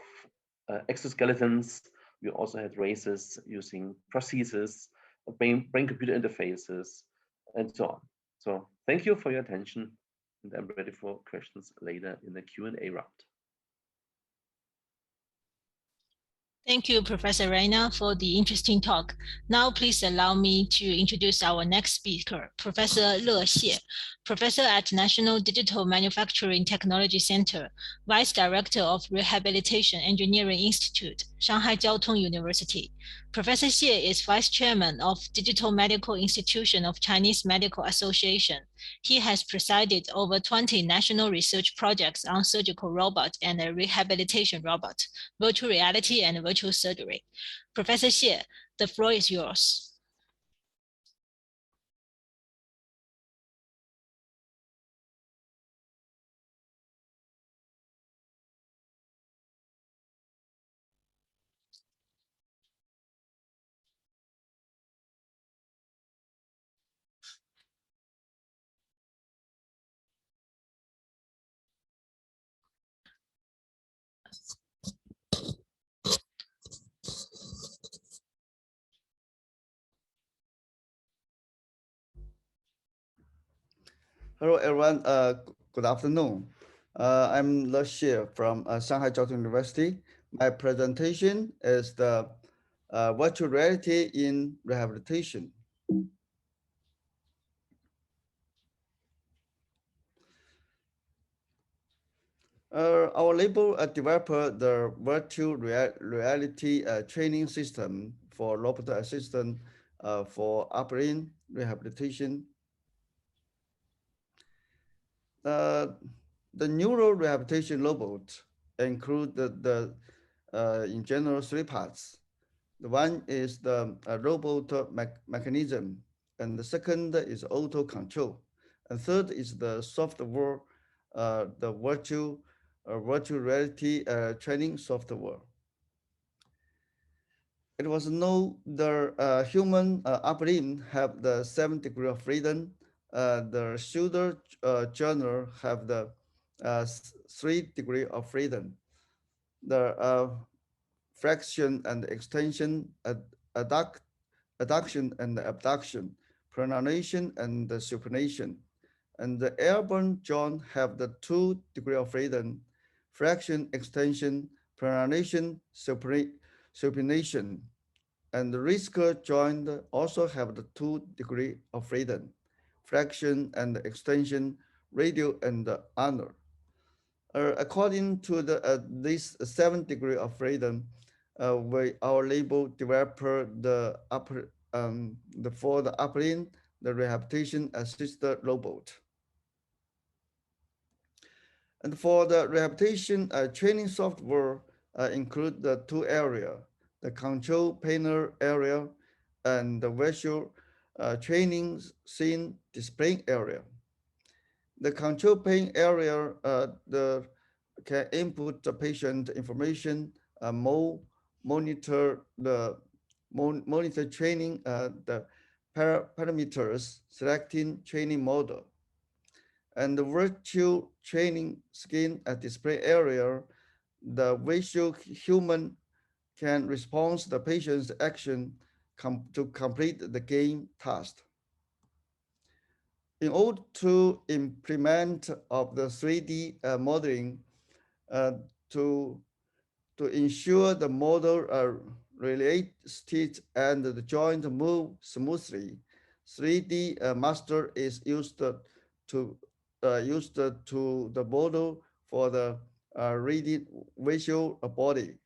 exoskeletons, we also had races using prostheses, brain-computer interfaces, and so on. So thank you for your attention, and I'm ready for questions later in the Q&A round. Thank you, Professor Reina, for the interesting talk. Now, please allow me to introduce our next speaker, Professor Le Xie, Professor at National Digital Manufacturing Technology Center, Vice Director of Rehabilitation Engineering Institute, Shanghai Jiao Tong University. Professor Xie is Vice Chairman of Digital Medical Institution of Chinese Medical Association. He has presided over 20 national research projects on surgical robot and a rehabilitation robot, virtual reality and virtual surgery. Professor Xie, the floor is yours. Hello, everyone. Good afternoon. I'm Le Xie from Shanghai Jiao Tong University. My presentation is the virtual reality in rehabilitation. Our label developed the virtual reality training system for robot assistant for upper limb rehabilitation. The neural rehabilitation robot include in general 3 parts. The one is the robot mechanism, and the second is auto control, and third is the software, the virtual reality training software. It was known the human upper limb have the 7 degrees of freedom. The shoulder journal have the 3 degrees of freedom. The flexion and extension, adduction and abduction, pronation and the supination. And the airborne joint have the 2 degrees of freedom, flexion, extension, pronation, supination. And the riscal joint also have the 2 degrees of freedom, flexion and extension, radial and ulnar. According to this 7 degree of freedom, our label developer the upper for the upper end, the rehabilitation assisted robot. And for the rehabilitation training software include the 2 areas, the control panel area and the visual training scene display area. The control pane area can input the patient information, monitor the monitor training the parameters, selecting training model. And the virtual training screen at display area, the visual human can respond to the patient's action to complete the game task. In order to implement of the 3D modeling uh, to, to ensure the model realistic and the joint move smoothly, 3D master is used to the model for the reading visual body.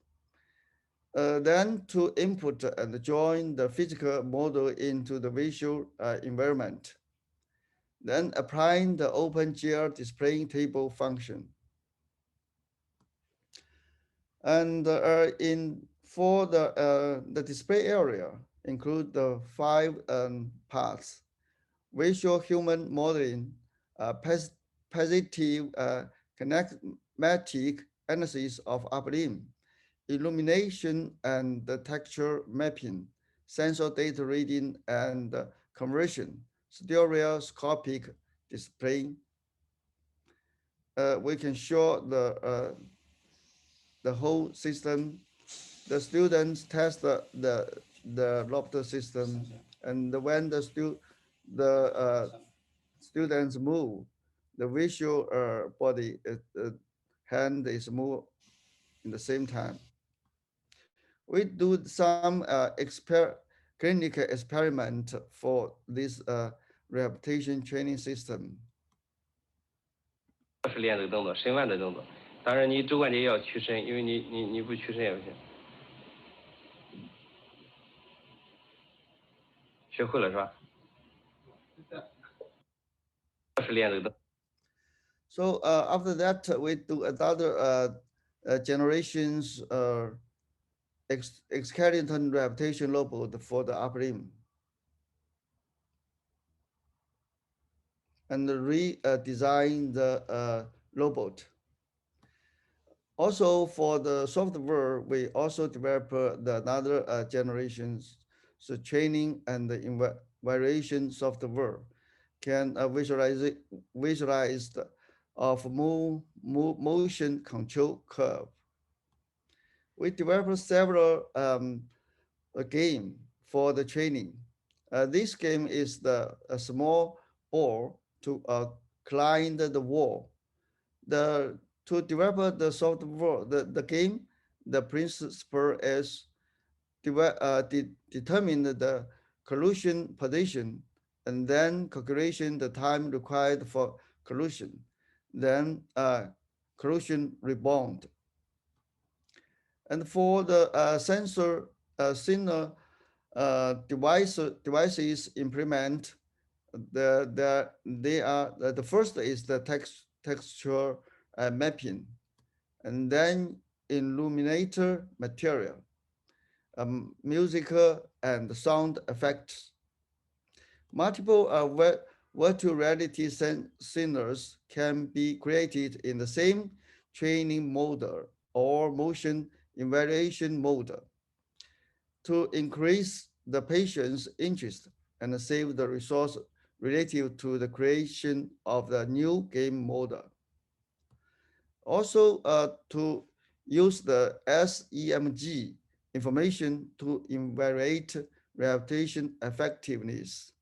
Then to input and join the physical model into the visual environment. Then applying the OpenGL displaying table function. And for the display area include the 5 parts: visual human modeling, positive kinematic analysis of upper limb, illumination and the texture mapping, sensor data reading and conversion, stereoscopic display. We can show the whole system. The students test the robot system, and when the students move, the visual body hand is moved in the same time. We do some clinical experiment for this rehabilitation training system. 是练这个动作，深腕的动作。当然，你肘关节也要屈伸，因为你不屈伸也不行。学会了是吧？是练这个动。So after that, we do another generations skeleton rehabilitation robot for the upper limb. And redesign the robot. Also for the software, we also develop another generations, so training and the evaluation software can visualize of motion control curve. We developed several game for the training. This game is a small ball to climb the wall. To develop the software, the game, the principle is determine the collision position and then calculation the time required for collision, then collision rebound. And for the sensor signal devices implement, the first is the texture mapping, and then illuminator material, musical and sound effects. Multiple virtual reality scenarios can be created in the same training model or motion evaluation model to increase the patient's interest and save the resource relative to the creation of the new game model. Also, to use the SEMG information to evaluate rehabilitation effectiveness.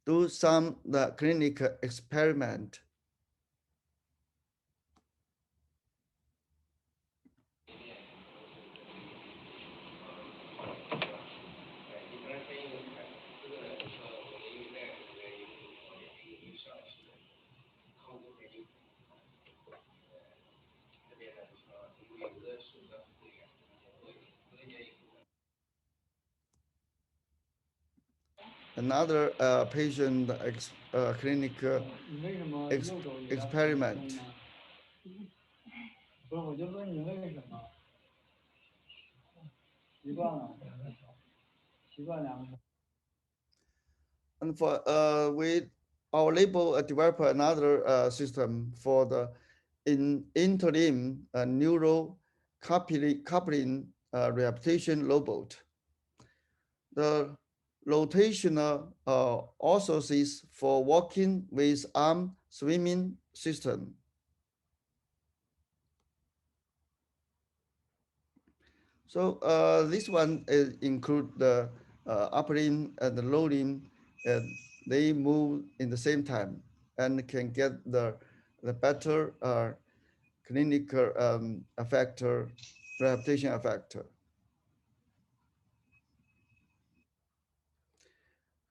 Do some the clinical experiment. Another patient clinical experiment. And for our label developer another system for the interim neural coupling rehabilitation robot. The rotational orthosis for walking with arm swimming system. So this one include the upper limb and the lower limb, and they move in the same time and can get the better clinical rehabilitation factor.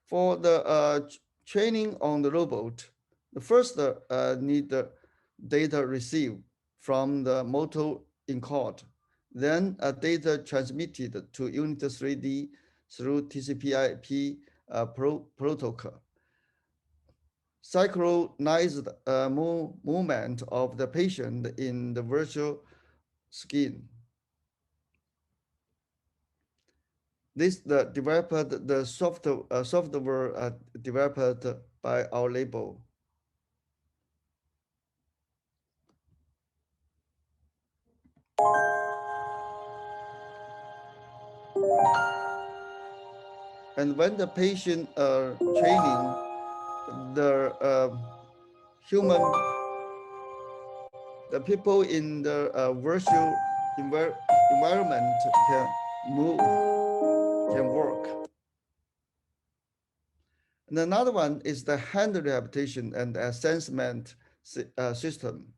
For the training on the robot, the first need the data received from the motor encode, then data transmitted to Unit 3D through TCP/IP protocol. Synchronized movement of the patient in the virtual skin. This developed the software developed by our label. And when the patient training, the people in the virtual environment can move, can work. And another one is the hand rehabilitation and assessment system,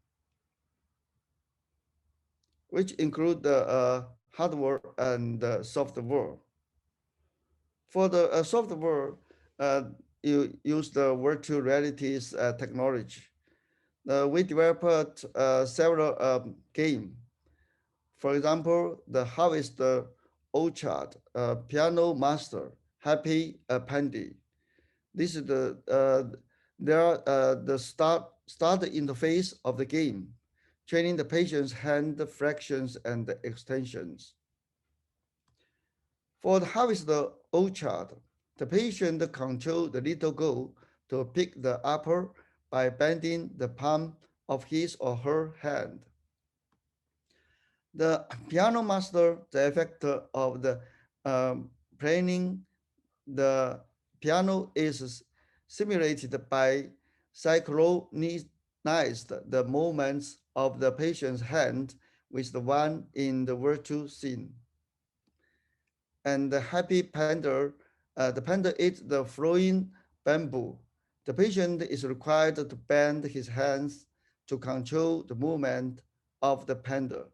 which include the hardware and the software. For the software, you use the virtual realities technology. We developed several games. For example, the Harvest Orchard, Piano Master, Happy Pandy. This is the start interface of the game, training the patient's hand fractions and extensions. For the Harvest Orchard, the patient controls the little girl to pick the apple by bending the palm of his or her hand. The piano master, the effect of the playing the piano is simulated by synchronized the movements of the patient's hand with the one in the virtual scene. And the happy panda, the panda eats the flowing bamboo. The patient is required to bend his hands to control the movement of the panda.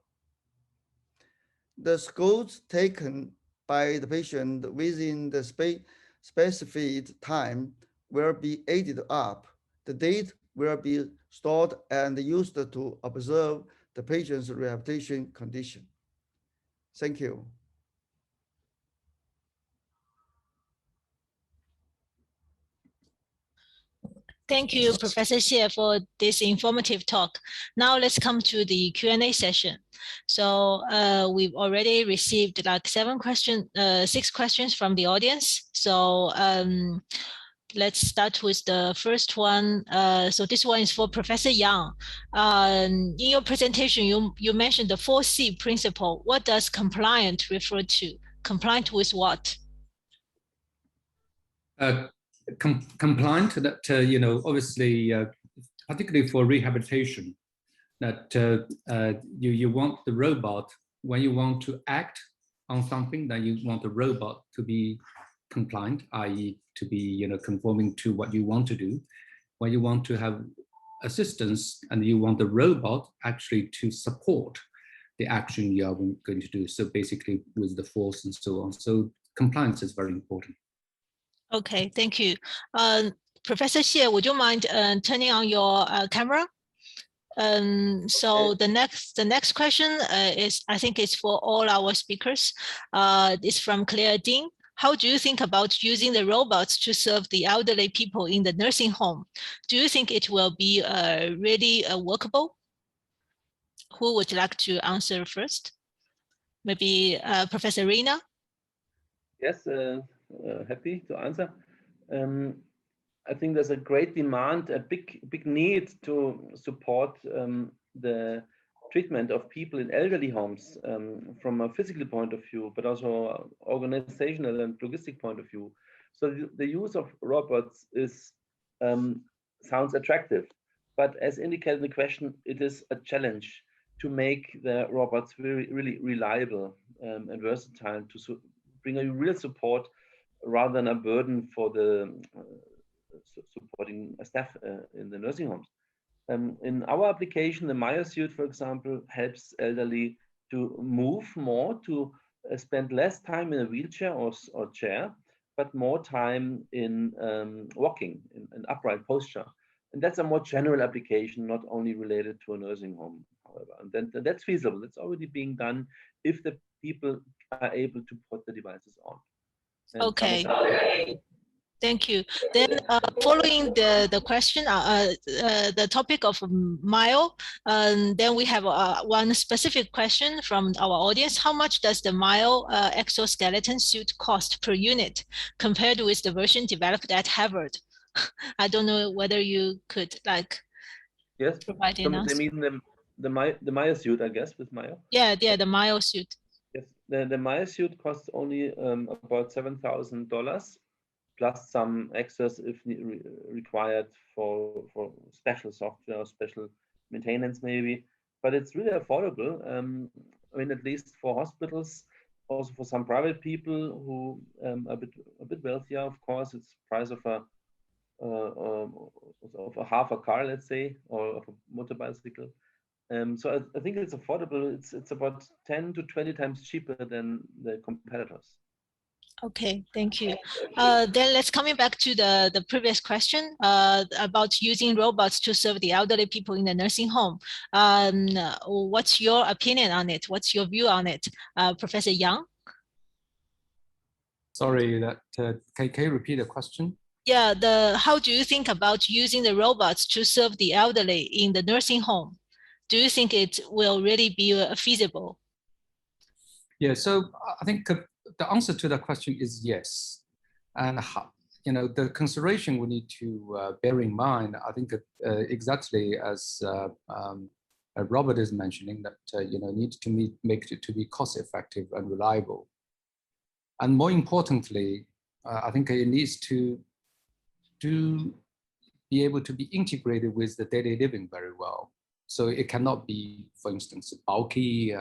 The scores taken by the patient within the specified time will be added up. The date will be stored and used to observe the patient's rehabilitation condition. Thank you. Thank you, Professor Xie, for this informative talk. Now let's come to the Q&A session. So we've already received like 6 questions from the audience. So let's start with the first one. So this one is for Professor Yang. In your presentation, you mentioned the 4C principle. What does compliant refer to? Compliant with what? Compliant, that obviously, particularly for rehabilitation, that you want the robot, when you want to act on something, then you want the robot to be compliant, i.e. to be conforming to what you want to do. When you want to have assistance and you want the robot actually to support the action you are going to do. So basically with the force and so on. So compliance is very important. Okay, thank you. Professor Xie, would you mind turning on your camera? So the next question is, I think it's for all our speakers. It's from Claire Ding. How do you think about using the robots to serve the elderly people in the nursing home? Do you think it will be really workable? Who would like to answer first? Maybe Professor Rina? Yes, happy to answer. I think there's a great demand, a big need to support the treatment of people in elderly homes from a physical point of view, but also organizational and logistic point of view. So the use of robots is sounds attractive, but as indicated in the question, it is a challenge to make the robots really reliable and versatile to bring a real support rather than a burden for the supporting staff in the nursing homes. In our application, the Maya suit, for example, helps elderly to move more, to spend less time in a wheelchair or chair, but more time in walking, in upright posture. And that's a more general application, not only related to a nursing home, however. And then that's feasible. That's already being done if the people are able to put the devices on. And okay. Thank you. Then following the question, the topic of mile, then we have one specific question from our audience. How much does the mile exoskeleton suit cost per unit compared with the version developed at Harvard? I don't know whether you could provide an answer. They mean the Maya suit, I guess, with Maya? Yeah, the mile suit. Yes, the Maya suit costs only about $7,000. Plus some access if required for special software or special maintenance maybe, but it's really affordable. I mean, at least for hospitals, also for some private people who are a bit wealthier, of course, it's price of a half a car, let's say, or of a motor bicycle. So I think it's affordable. It's about 10 to 20 times cheaper than the competitors. Okay, thank you. Then let's coming back to the previous question about using robots to serve the elderly people in the nursing home. What's your opinion on it? What's your view on it, Professor Yang? Sorry, can you repeat the question? Yeah, how do you think about using the robots to serve the elderly in the nursing home? Do you think it will really be feasible? Yeah, so I think the answer to that question is yes. And the consideration we need to bear in mind, I think exactly as Robert is mentioning, that need to make it to be cost effective and reliable. And more importantly, I think it needs to be able to be integrated with the daily living very well. So it cannot be, for instance, bulky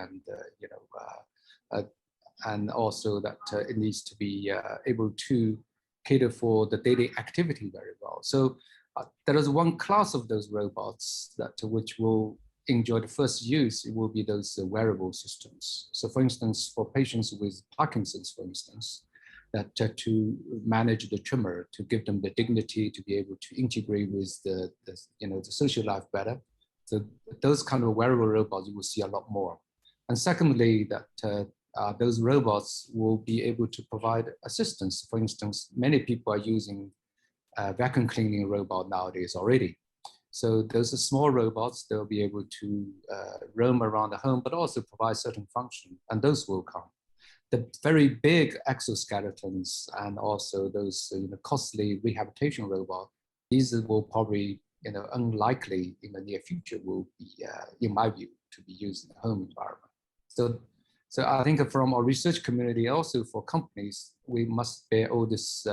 and also that it needs to be able to cater for the daily activity very well. So there is one class of those robots which will enjoy the first use. It will be those wearable systems. So for instance, for patients with Parkinson's, for instance, that to manage the tremor, to give them the dignity, to be able to integrate with the social life better. So those kind of wearable robots, you will see a lot more. And secondly, that those robots will be able to provide assistance. For instance, many people are using vacuum cleaning robot nowadays already. So those are small robots, they'll be able to roam around the home, but also provide certain function, and those will come. The very big exoskeletons and also those costly rehabilitation robots, these will probably unlikely in the near future will be, in my view, to be used in the home environment. So I think from our research community, also for companies, we must bear all this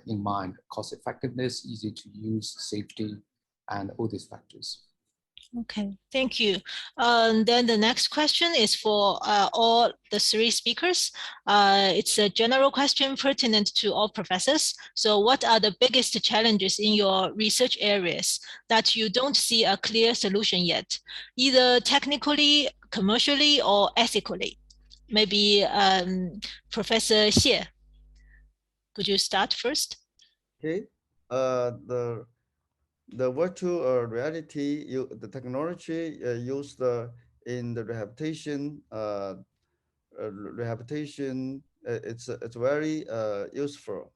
in mind: cost effectiveness, easy to use, safety, and all these factors. Okay, thank you. Then the next question is for all the three speakers. It's a general question pertinent to all professors. So what are the biggest challenges in your research areas that you don't see a clear solution yet, either technically, commercially, or ethically? Maybe Professor Xie, could you start first? Okay. The virtual reality, the technology used in the rehabilitation, it's very useful,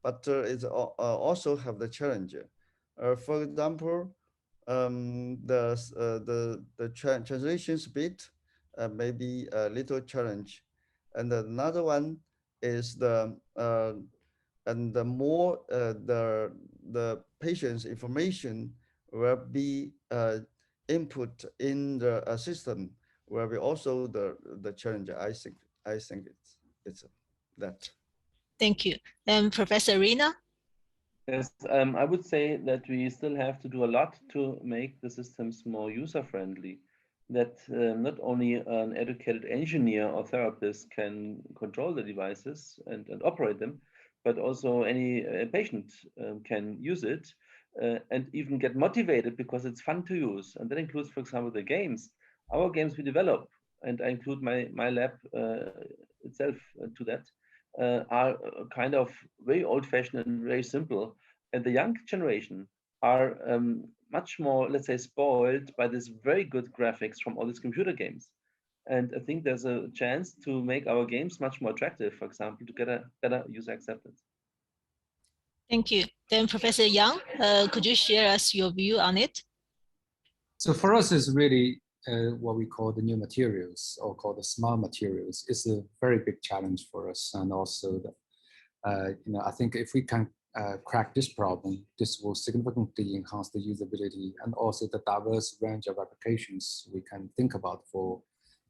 but it's also have the challenge. For example, translation speed may be a little challenge, and another one is the more the patient's information will be input in the system will be also the challenge. I think it's that. Thank you. And Professor Rina? Yes, I would say that we still have to do a lot to make the systems more user-friendly, that not only an educated engineer or therapist can control the devices and operate them, but also any patient can use it and even get motivated because it's fun to use. And that includes, for example, the games. Our games we develop, and I include my lab itself to that, are kind of very old-fashioned and very simple. And the young generation are much more, let's say, spoiled by this very good graphics from all these computer games. And I think there's a chance to make our games much more attractive, for example, to get a better user acceptance. Thank you. Then Professor Yang, could you share us your view on it? So for us, it's really what we call the new materials, or called the smart materials. It's a very big challenge for us, and also I think if we can crack this problem, this will significantly enhance the usability and also the diverse range of applications we can think about for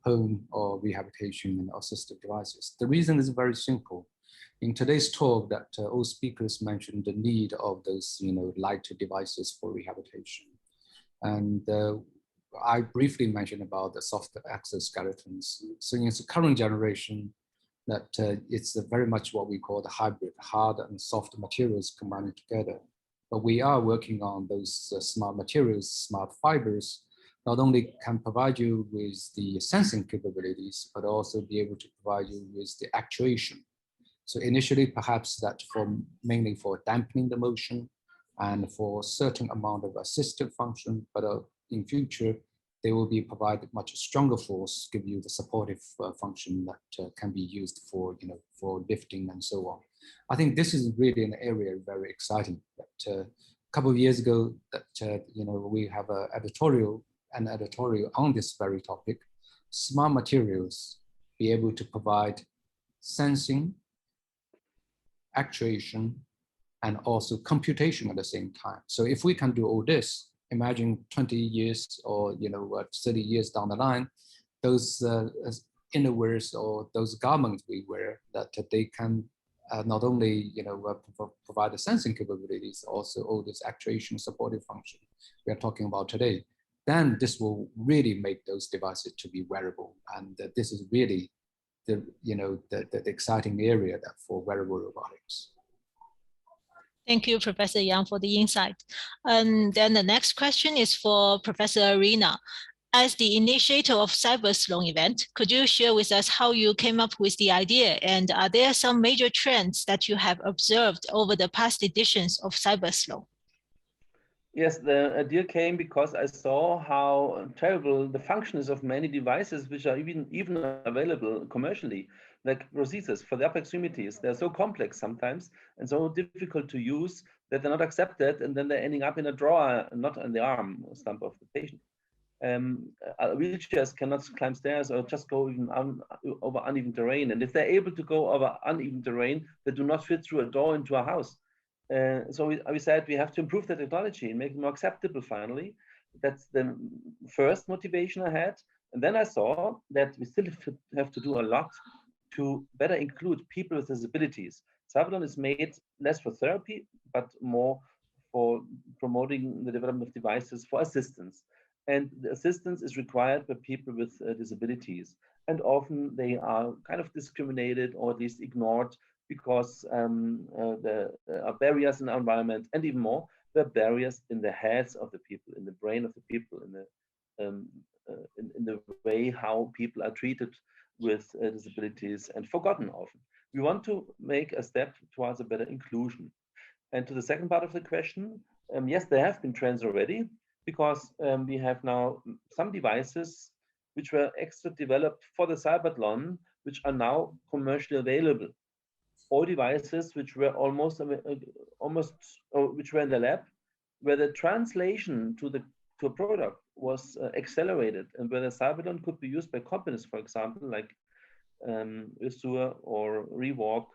home or rehabilitation and assistive devices. The reason is very simple. In today's talk, that all speakers mentioned the need of those lighter devices for rehabilitation. And I briefly mentioned about the soft exoskeletons. So in the current generation, that it's very much what we call the hybrid, hard and soft materials combined together. But we are working on those smart materials, smart fibers, not only can provide you with the sensing capabilities, but also be able to provide you with the actuation. So initially, perhaps that mainly for dampening the motion and for certain amount of assistive function, but in future, they will be provided much stronger force, give you the supportive function that can be used for, for lifting and so on. I think this is really an area very exciting. That a couple of years ago, that we have an editorial on this very topic. Smart materials be able to provide sensing, actuation, and also computation at the same time. So if we can do all this, imagine 20 years or 30 years down the line, those innerwears or those garments we wear, that they can not only provide the sensing capabilities, also all this actuation supportive function we are talking about today. Then this will really make those devices to be wearable, and this is really the exciting area that for wearable robotics. Thank you, Professor Yang, for the insight. And then the next question is for Professor Rina. As the initiator of CyberSlone event, could you share with us how you came up with the idea? And are there some major trends that you have observed over the past editions of CyberSlone? Yes, the idea came because I saw how terrible the function is of many devices which are even available commercially, like prostheses for the upper extremities. They're so complex sometimes and so difficult to use that they're not accepted, and then they're ending up in a drawer, not on the arm or stump of the patient. Wheelchairs cannot climb stairs or just go even over uneven terrain. And if they're able to go over uneven terrain, they do not fit through a door into a house. So we said we have to improve the technology and make it more acceptable finally. That's the first motivation I had. And then I saw that we still have to do a lot to better include people with disabilities. CyberSlone is made less for therapy, but more for promoting the development of devices for assistance. And the assistance is required by people with disabilities. And often they are kind of discriminated or at least ignored because there are barriers in our environment, and even more, there are barriers in the heads of the people, in the brain of the people, in the way how people are treated with disabilities and forgotten often. We want to make a step towards a better inclusion. And to the second part of the question, yes, there have been trends already, because we have now some devices which were extra developed for the Cybertron, which are now commercially available. All devices which were which were in the lab, where the translation to a product was accelerated, and where the Cybertron could be used by companies, for example, like Usur or Rewalk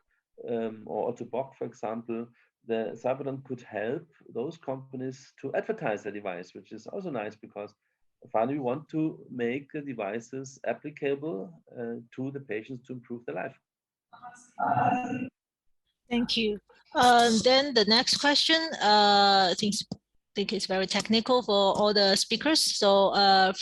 or Autobock, for example. The Cybertron could help those companies to advertise their device, which is also nice, because finally we want to make the devices applicable to the patients to improve their life. Thank you. Then the next question, I think it's very technical for all the speakers. So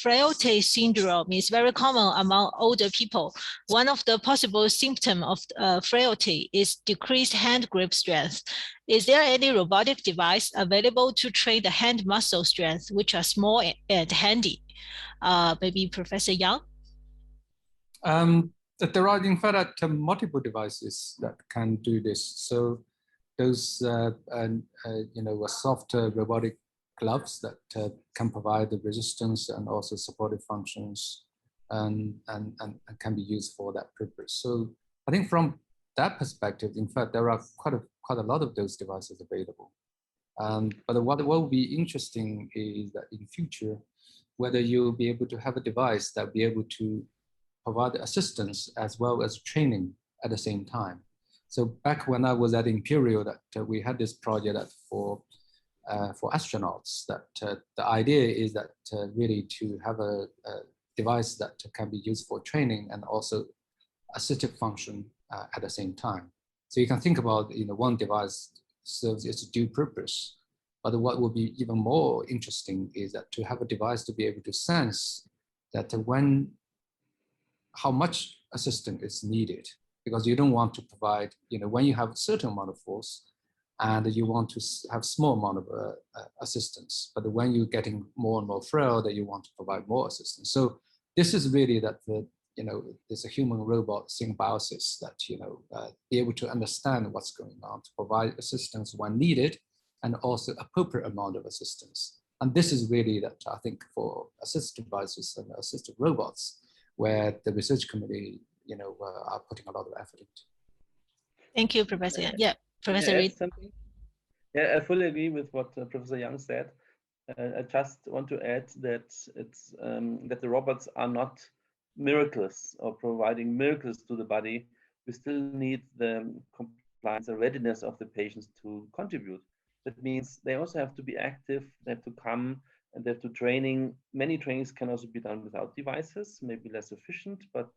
frailty syndrome is very common among older people. One of the possible symptoms of frailty is decreased hand grip strength. Is there any robotic device available to train the hand muscle strength, which are small and handy? Maybe Professor Yang? There are in fact multiple devices that can do this. So those soft robotic gloves that can provide the resistance and also supportive functions, and can be used for that purpose. So I think from that perspective, in fact, there are quite a lot of those devices available. But what will be interesting is that in future, whether you'll be able to have a device that will be able to provide assistance as well as training at the same time. So back when I was at Imperial, that we had this project for astronauts. That the idea is that really to have a device that can be used for training and also assistive function at the same time. So you can think about one device serves its due purpose. But what will be even more interesting is that to have a device to be able to sense that how much assistance is needed, because you don't want to provide, when you have a certain amount of force and you want to have small amount of assistance, but when you're getting more and more frail, that you want to provide more assistance. So this is really that there's a human robot symbiosis that, be able to understand what's going on, to provide assistance when needed, and also appropriate amount of assistance. And this is really that I think for assistive devices and assistive robots, where the research committee, are putting a lot of effort into. Thank you, Professor. Yeah, Professor Reed. Yeah, I fully agree with what Professor Yang said. I just want to add that it's that the robots are not miracles or providing miracles to the body. We still need the compliance, the readiness of the patients to contribute. That means they also have to be active, they have to come, and they have to training. Many trainings can also be done without devices, maybe less efficient, but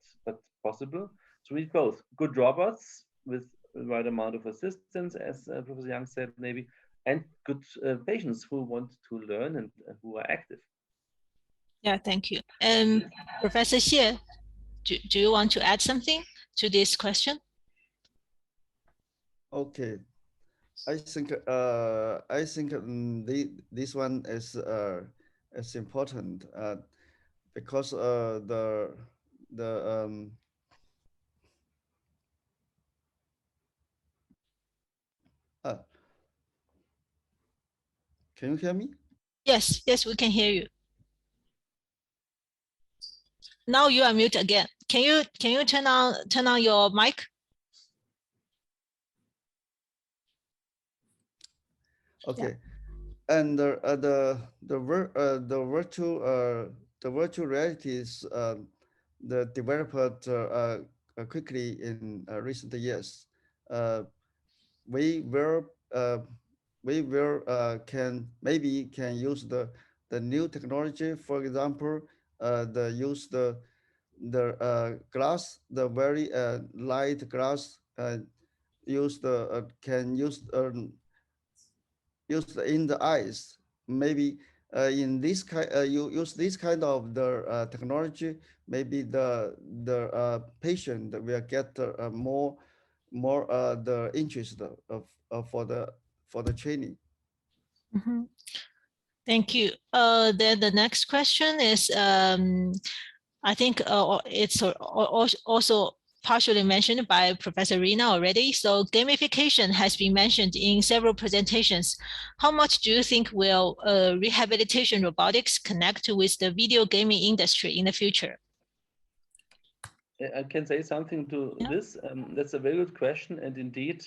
possible. So we need both good robots with the right amount of assistance, as Professor Yang said, maybe, and good patients who want to learn and who are active. Yeah, thank you. Professor Xie, do you want to add something to this question? Okay, I think this one is important because can you hear me? Yes, we can hear you. Now you are mute again. Can you turn on your mic? Okay, yeah. And the virtual realities the developed quickly in recent years. We will can use the new technology. For example, the glass, the very light glass, can use in the eyes. Maybe in this kind, you use this kind of the technology, maybe the patient will get more the interest of for the training. Mm-hmm. Thank you. Then the next question is, I think it's also partially mentioned by Professor Rina already. So gamification has been mentioned in several presentations. How much do you think will rehabilitation robotics connect with the video gaming industry in the future? I can say something to this. That's a very good question. And indeed,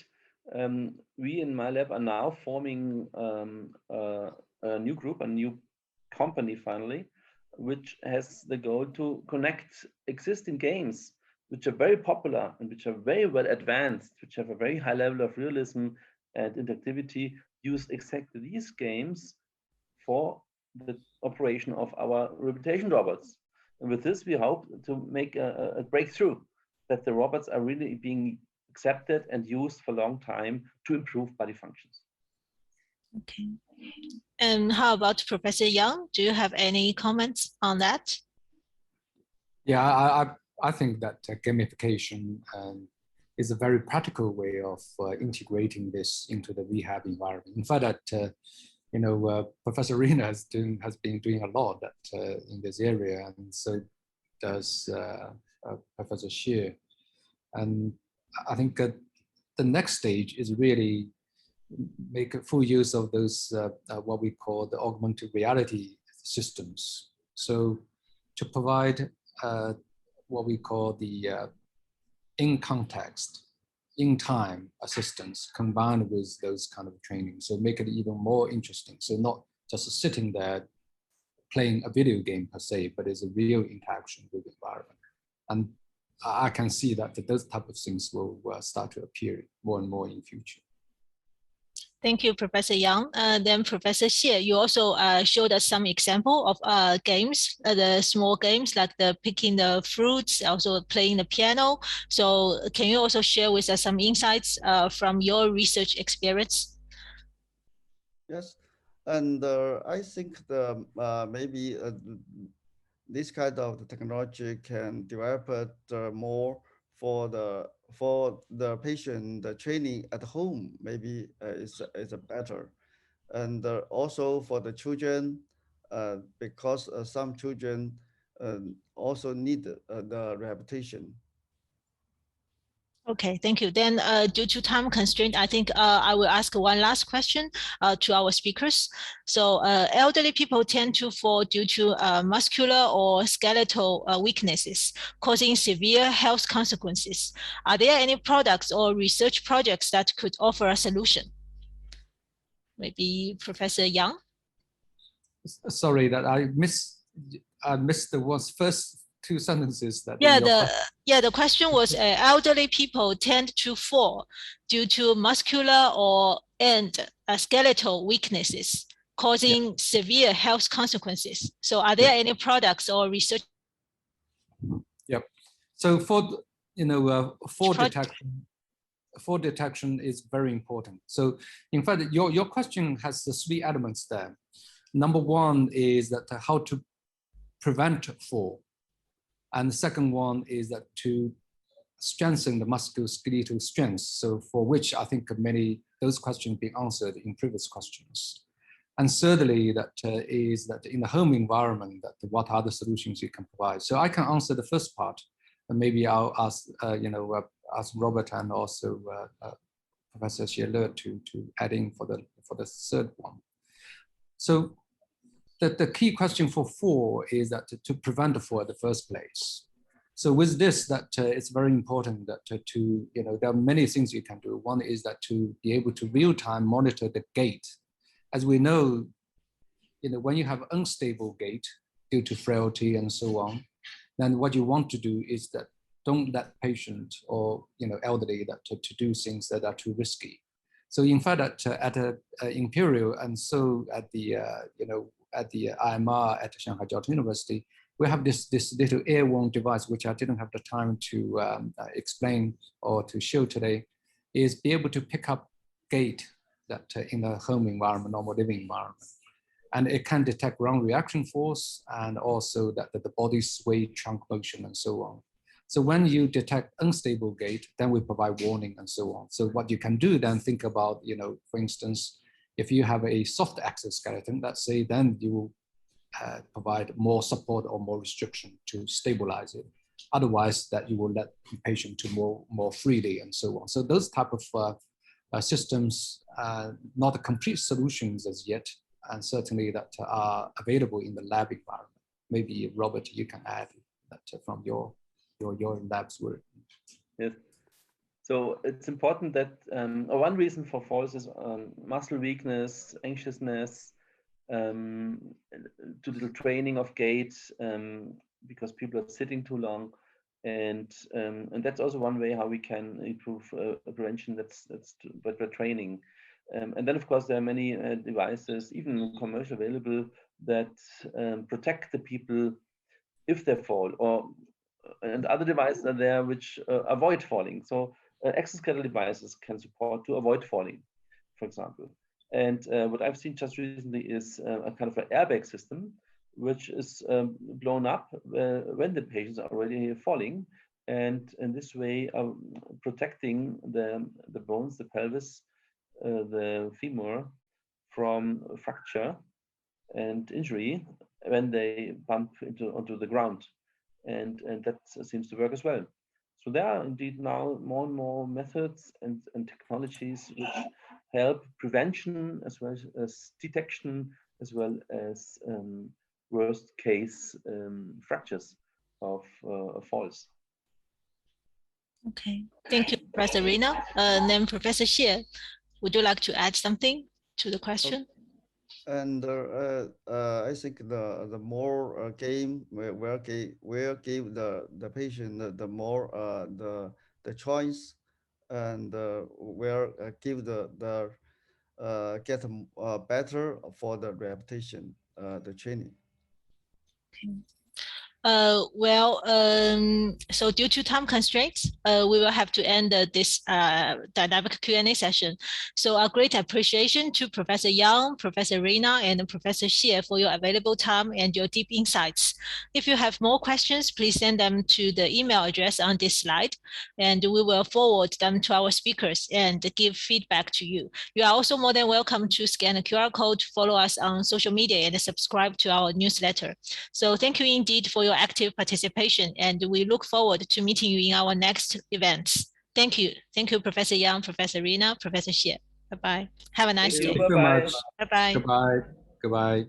we in my lab are now forming a new group, a new company finally, which has the goal to connect existing games, which are very popular and which are very well advanced, which have a very high level of realism and interactivity, use exactly these games for the operation of our rehabilitation robots. And with this, we hope to make a breakthrough that the robots are really being accepted and used for a long time to improve body functions. Okay. And how about Professor Yang? Do you have any comments on that? Yeah, I think that gamification is a very practical way of integrating this into the rehab environment. In fact, that Professor Rina has been doing a lot in this area, and so does Professor Xie. And I think the next stage is really make a full use of those what we call the augmented reality systems. So to provide what we call the in context, in time assistance combined with those kind of training. So make it even more interesting. So not just sitting there playing a video game per se, but it's a real interaction with the environment. And I can see that those type of things will start to appear more and more in the future. Thank you, Professor Yang. Then Professor Xie, you also showed us some example of games, the small games like the picking the fruits, also playing the piano. So can you also share with us some insights from your research experience? Yes, and I think the maybe this kind of technology can develop more for the patient. The training at home maybe is a better, and also for the children, because some children also need the rehabilitation. Okay, thank you. Then due to time constraint, I think I will ask one last question to our speakers. So elderly people tend to fall due to muscular or skeletal weaknesses, causing severe health consequences. Are there any products or research projects that could offer a solution? Maybe Professor Yang? Sorry that I missed the first two sentences that the question was elderly people tend to fall due to muscular and skeletal weaknesses, causing severe health consequences. So are there any products or research? Yep. So fall detection is very important. So in fact, your question has the three elements there. Number one is that how to prevent fall. And the second one is that to strengthen the musculoskeletal strength. So for which I think those questions being answered in previous questions. And thirdly, that is that in the home environment, that what are the solutions you can provide? So I can answer the first part, and maybe I'll ask ask Robert and also Professor Xie to add in for the third one. So the key question for fall is that to prevent the fall in the first place. So with this, that it's very important that there are many things you can do. One is that to be able to real-time monitor the gait. As we know, when you have unstable gait due to frailty and so on, then what you want to do is that don't let patient or elderly that to do things that are too risky. So in fact, at Imperial and so at the IMR at Shanghai Jiao University, we have this little air-worn device, which I didn't have the time to explain or to show today, is be able to pick up gait that in a home environment, normal living environment. And it can detect ground reaction force and also that the body sway, trunk motion, and so on. So when you detect unstable gait, then we provide warning and so on. So what you can do then, think about, for instance, if you have a soft exoskeleton, let's say, then you will provide more support or more restriction to stabilize it. Otherwise, that you will let the patient to more freely and so on. So those type of systems, not complete solutions as yet, and certainly that are available in the lab environment. Maybe Robert, you can add that from your lab's work. Yes. So it's important that one reason for falls is muscle weakness, anxiousness, too little training of gait, because people are sitting too long, and that's also one way how we can improve prevention. That's by training. And then, of course, there are many devices, even commercial available, that protect the people if they fall, and other devices are there which avoid falling. So exoskeletal devices can support to avoid falling, for example. And what I've seen just recently is a kind of an airbag system, which is blown up when the patients are already falling, and in this way protecting the bones, the pelvis, the femur from fracture and injury when they bump onto the ground, and that seems to work as well. So there are indeed now more and more methods and technologies which help prevention as well as detection, as well as worst case fractures of falls. Okay, thank you, Professor Rina. Then Professor Xie, would you like to add something to the question? And I think the more game will give the patient the more the choice, and will give the get better for the rehabilitation, the training. Okay. So due to time constraints, we will have to end this dynamic Q&A session. So a great appreciation to Professor Yang, Professor Rina, and Professor Xie for your available time and your deep insights. If you have more questions, please send them to the email address on this slide, and we will forward them to our speakers and give feedback to you. You are also more than welcome to scan the QR code, follow us on social media, and subscribe to our newsletter. So thank you indeed for your active participation, and we look forward to meeting you in our next events. Thank you. Thank you, Professor Yang, Professor Rina, Professor Xie. Bye-bye. Have a nice day. Thank you very much. Bye-bye. Goodbye. Goodbye.